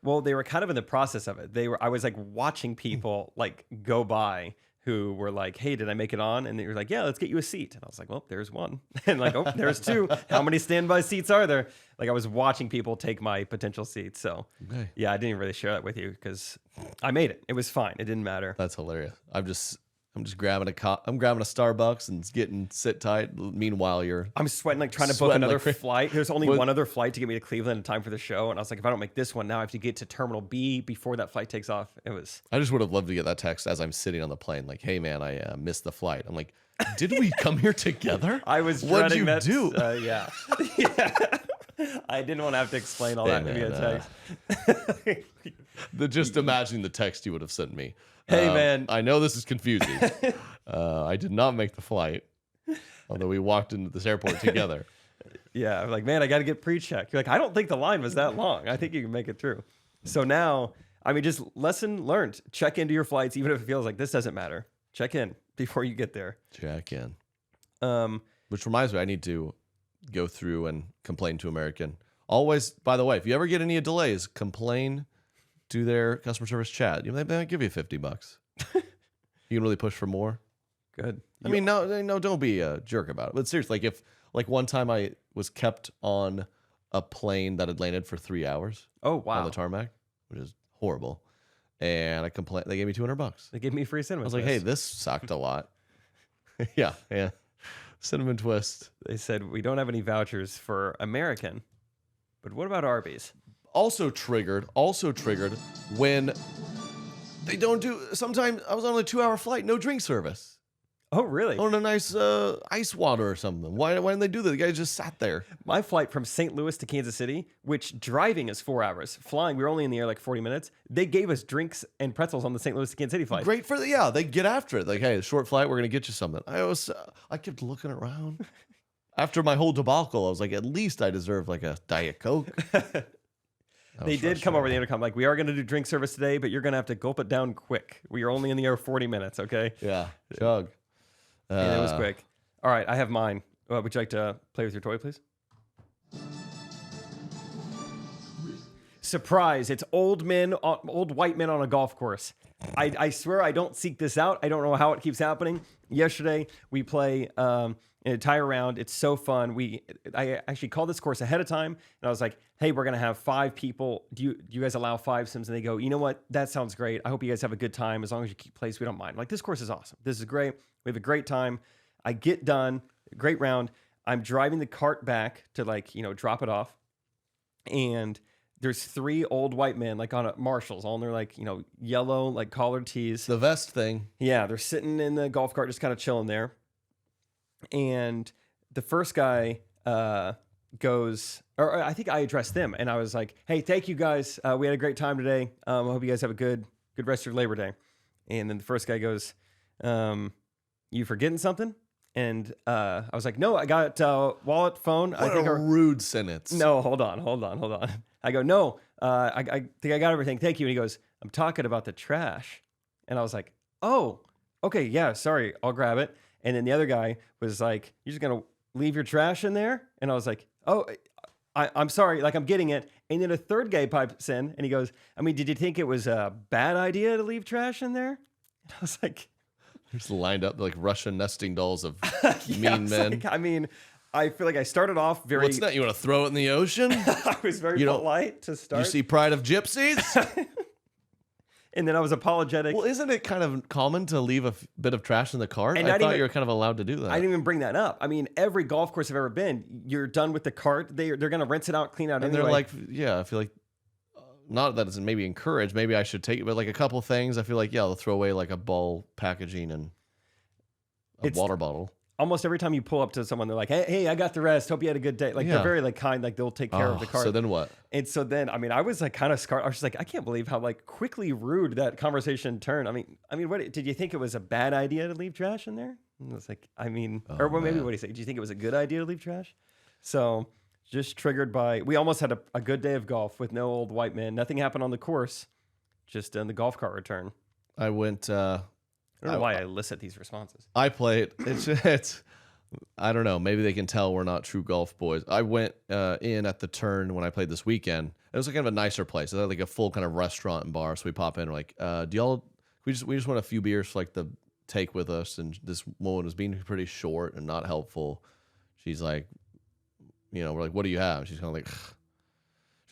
Well, they were kind of in the process of it. I was like watching people like go by who were like, hey, did I make it on? And they were like, yeah, let's get you a seat. And I was like, well, there's one. And like, oh, there's 2. How many standby seats are there? Like I was watching people take my potential seats. So yeah, I didn't even really share that with you because I made it. It was fine. It didn't matter. That's hilarious. I'm just grabbing I'm grabbing a Starbucks and getting sit tight. Meanwhile, I'm sweating, like trying to book another flight. There's only one other flight to get me to Cleveland in time for the show. And I was like, if I don't make this one now, I have to get to Terminal B before that flight takes off. I just would have loved to get that text as I'm sitting on the plane. Like, hey man, I missed the flight. I'm like, did we come here together? I was dreading that. What'd you do? Yeah. I didn't want to have to explain all that via text. Just imagining the text you would have sent me. Hey, man. I know this is confusing. I did not make the flight, although we walked into this airport together. Yeah, I'm like, man, I got to get pre-checked. You're like, I don't think the line was that long. I think you can make it through. So now, I mean, just lesson learned. Check into your flights, even if it feels like this doesn't matter. Check in before you get there. Check in. Which reminds me, I need to go through and complain to American. Always, by the way, if you ever get any delays, complain to their customer service chat. They might give you $50. You can really push for more. Good. I mean, no, don't be a jerk about it. But seriously, like one time I was kept on a plane that had landed for 3 hours. Oh wow! On the tarmac, which is horrible. And I complained. They gave me $200. They gave me free cinnamon. I was like, hey, this sucked a lot. yeah. Cinnamon twist. They said we don't have any vouchers for American, but what about Arby's? Also triggered when they don't do. Sometimes I was on a 2-hour flight, no drink service. Oh, really? On a nice ice water or something. Why didn't they do that? The guy just sat there. My flight from St. Louis to Kansas City, which driving is 4 hours, flying we were only in the air like 40 minutes. They gave us drinks and pretzels on the St. Louis to Kansas City flight. Great for they get after it. Like, hey, short flight, we're gonna get you something. I kept looking around. After my whole debacle, I was like, at least I deserve like a Diet Coke. They did come over the intercom like, we are going to do drink service today, but you're going to have to gulp it down quick. We are only in the air 40 minutes, okay? Yeah, chug. And it was quick. All right, I have mine. Would you like to play with your toy, please? Surprise, it's old white men on a golf course. I swear I don't seek this out. I don't know how it keeps happening. Yesterday, we play an entire round. It's so fun. I actually called this course ahead of time, and I was like, hey, we're going to have 5 people. Do you guys allow 5 sims? And they go, you know what? That sounds great. I hope you guys have a good time. As long as you keep place, we don't mind. I'm like, this course is awesome. This is great. We have a great time. I get done. Great round. I'm driving the cart back to drop it off. And there's 3 old white men on a Marshalls, all in their yellow collared tees. The vest thing. Yeah, they're sitting in the golf cart, just kind of chilling there. And the first guy goes, or I think I addressed them, and I was like, "Hey, thank you guys. We had a great time today. I hope you guys have a good rest of your Labor Day." And then the first guy goes, "You forgetting something?" And I was like, "No, I got wallet, phone." What a rude sentence. No, hold on. I go, "No, I think I got everything. Thank you." And he goes, "I'm talking about the trash." And I was like, "Oh, okay, yeah, sorry, I'll grab it." And then the other guy was like, "You're just gonna leave your trash in there?" And I was like, "Oh, I'm sorry, I'm getting it." And then a third guy pipes in and he goes, "I mean, did you think it was a bad idea to leave trash in there?" And I was like, just lined up like Russian nesting dolls of mean men. I feel like I started off very. What's that? You want to throw it in the ocean? I was very polite to start. You see Pride of Gypsies? And then I was apologetic. Well, isn't it kind of common to leave a bit of trash in the cart? I thought you were kind of allowed to do that. I didn't even bring that up. I mean, every golf course I've ever been, you're done with the cart. They're going to rinse it out, clean out and anyway. They're like, yeah, I feel like, not that it's maybe encouraged. Maybe I should take it, but a couple things, I feel like, yeah, they'll throw away a ball packaging and a water bottle. Almost every time you pull up to someone, they're like, hey, I got the rest. Hope you had a good day. They're very kind. They'll take care of the cart. So then what? And so then, I was kind of scarred. I was just like, I can't believe how quickly rude that conversation turned. I mean, what did you think it was a bad idea to leave trash in there? And I was like, maybe what do you say? Do you think it was a good idea to leave trash? So just triggered by, we almost had a good day of golf with no old white men. Nothing happened on the course, just in the golf cart return. I went, I don't know why I elicit these responses. I play it. It's I don't know. Maybe they can tell we're not true golf boys. I went in at the turn when I played this weekend. It was kind of a nicer place. It had a full kind of restaurant and bar. So we pop in. We're like, do y'all? We just want a few beers for the take with us. And this woman was being pretty short and not helpful. She's like, we're like, what do you have? She's kind of like,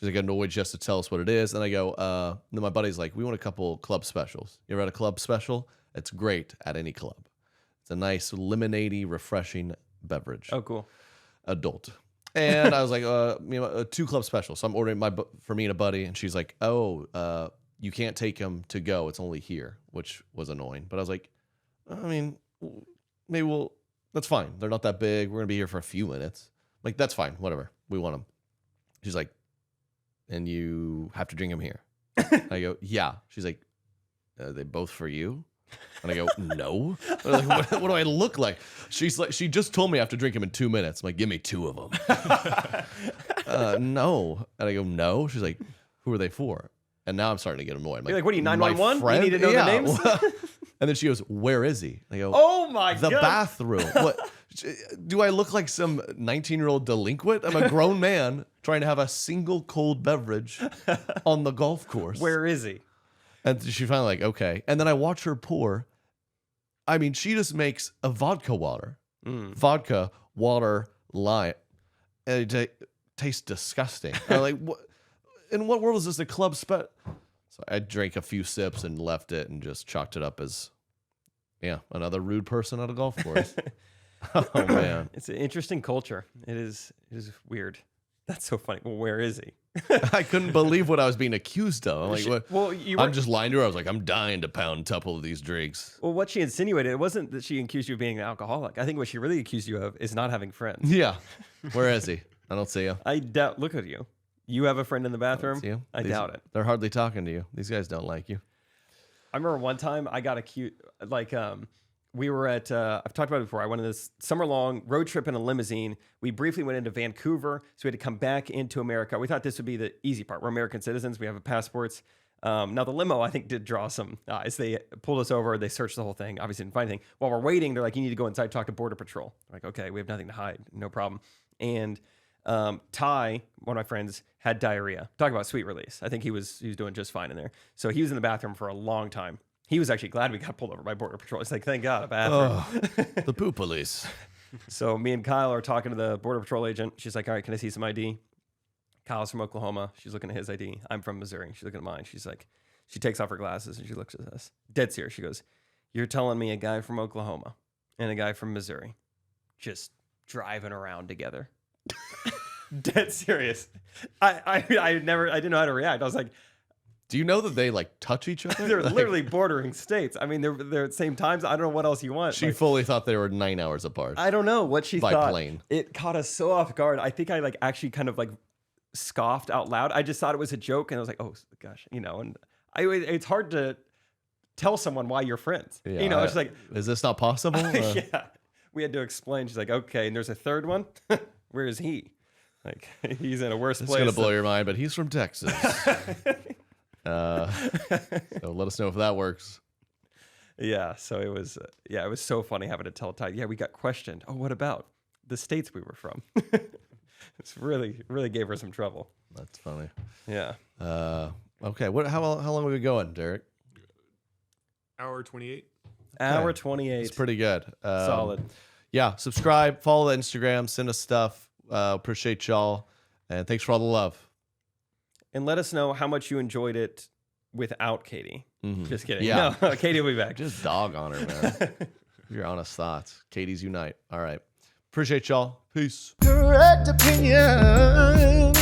she's annoyed just to tell us what it is. And I go, then my buddy's like, we want a couple club specials. You ever had a club special? It's great at any club. It's a nice lemonade-y, refreshing beverage. Oh, cool. Adult. And I was like, 2 club specials. So I'm ordering for me and a buddy, and she's like, you can't take them to go. It's only here, which was annoying. But I was like, maybe that's fine. They're not that big. We're going to be here for a few minutes. Like, that's fine. Whatever. We want them. She's like, and you have to drink them here. I go, yeah. She's like, are they both for you? And I go, no. Like, what do I look like? She's like, she just told me I have to drink them in 2 minutes. I'm like, give me 2 of them. No. And I go, no. She's like, who are they for? And now I'm starting to get annoyed. I'm You're like, what are you, 911? You need to know the names? And then she goes, where is he? And I go, oh my God. The bathroom. What? Do I look like some 19-year-old delinquent? I'm a grown man trying to have a single cold beverage on the golf course. Where is he? And she finally like, okay. And then I watch her pour. She just makes a vodka water. Vodka, water, lime. And it tastes disgusting. I'm like, what? In what world is this a club So I drank a few sips and left it and just chalked it up as, another rude person at a golf course. Oh, man. It's an interesting culture. It is weird. That's so funny. Well, where is he? I couldn't believe what I was being accused of. I'm like, what? Well, I'm just lying to her. I was like, I'm dying to pound a couple of these drinks. Well, what she insinuated, it wasn't that she accused you of being an alcoholic. I think what she really accused you of is not having friends. Yeah. Where is he? I don't see him. I doubt. Look at you. You have a friend in the bathroom? I doubt it. They're hardly talking to you. These guys don't like you. I remember one time I got accused, we were at, I've talked about it before. I went on this summer-long road trip in a limousine. We briefly went into Vancouver, so we had to come back into America. We thought this would be the easy part. We're American citizens. We have passports. Now, the limo, I think, did draw some eyes. They pulled us over. They searched the whole thing. Obviously, didn't find anything. While we're waiting, they're like, you need to go inside, talk to Border Patrol. I'm like, okay, we have nothing to hide. No problem. And Ty, one of my friends, had diarrhea. Talk about sweet release. I think he was doing just fine in there. So he was in the bathroom for a long time. He was actually glad we got pulled over by Border Patrol. He's like, thank God, a bathroom. The poo police. So me and Kyle are talking to the Border Patrol agent. She's like, all right, can I see some ID? Kyle's from Oklahoma. She's looking at his ID. I'm from Missouri. She's looking at mine. She's like, she takes off her glasses and she looks at us. Dead serious. She goes, you're telling me a guy from Oklahoma and a guy from Missouri just driving around together? Dead serious. I didn't know how to react. I was like, do you know that they like touch each other? They're literally bordering states. I mean, they're at the same times. I don't know what else you want. She fully thought they were 9 hours apart. I don't know what she by thought. Plane. It caught us so off guard. I think I actually kind of scoffed out loud. I just thought it was a joke, and I was like, oh gosh, and it's hard to tell someone why you're friends. Yeah, it's like, is this not possible? Yeah, we had to explain. She's like, okay, and there's a third one. Where is he? Like, he's in a worse place. It's gonna blow your mind, but he's from Texas. So let us know if that works. Yeah, so it was so funny having to tell Ty. Yeah, we got questioned. Oh, what about the states we were from? It's really gave her some trouble. That's funny. Yeah. Okay. How long are we going, Derek? Hour 28. Hour 28. It's pretty good. Solid. Yeah. Subscribe. Follow the Instagram. Send us stuff. Appreciate y'all, and thanks for all the love. And let us know how much you enjoyed it without Katie. Mm-hmm. Just kidding. Yeah. No, Katie will be back. Just dog on her, man. Your honest thoughts. Katie's unite. All right. Appreciate y'all. Peace. Correct opinion.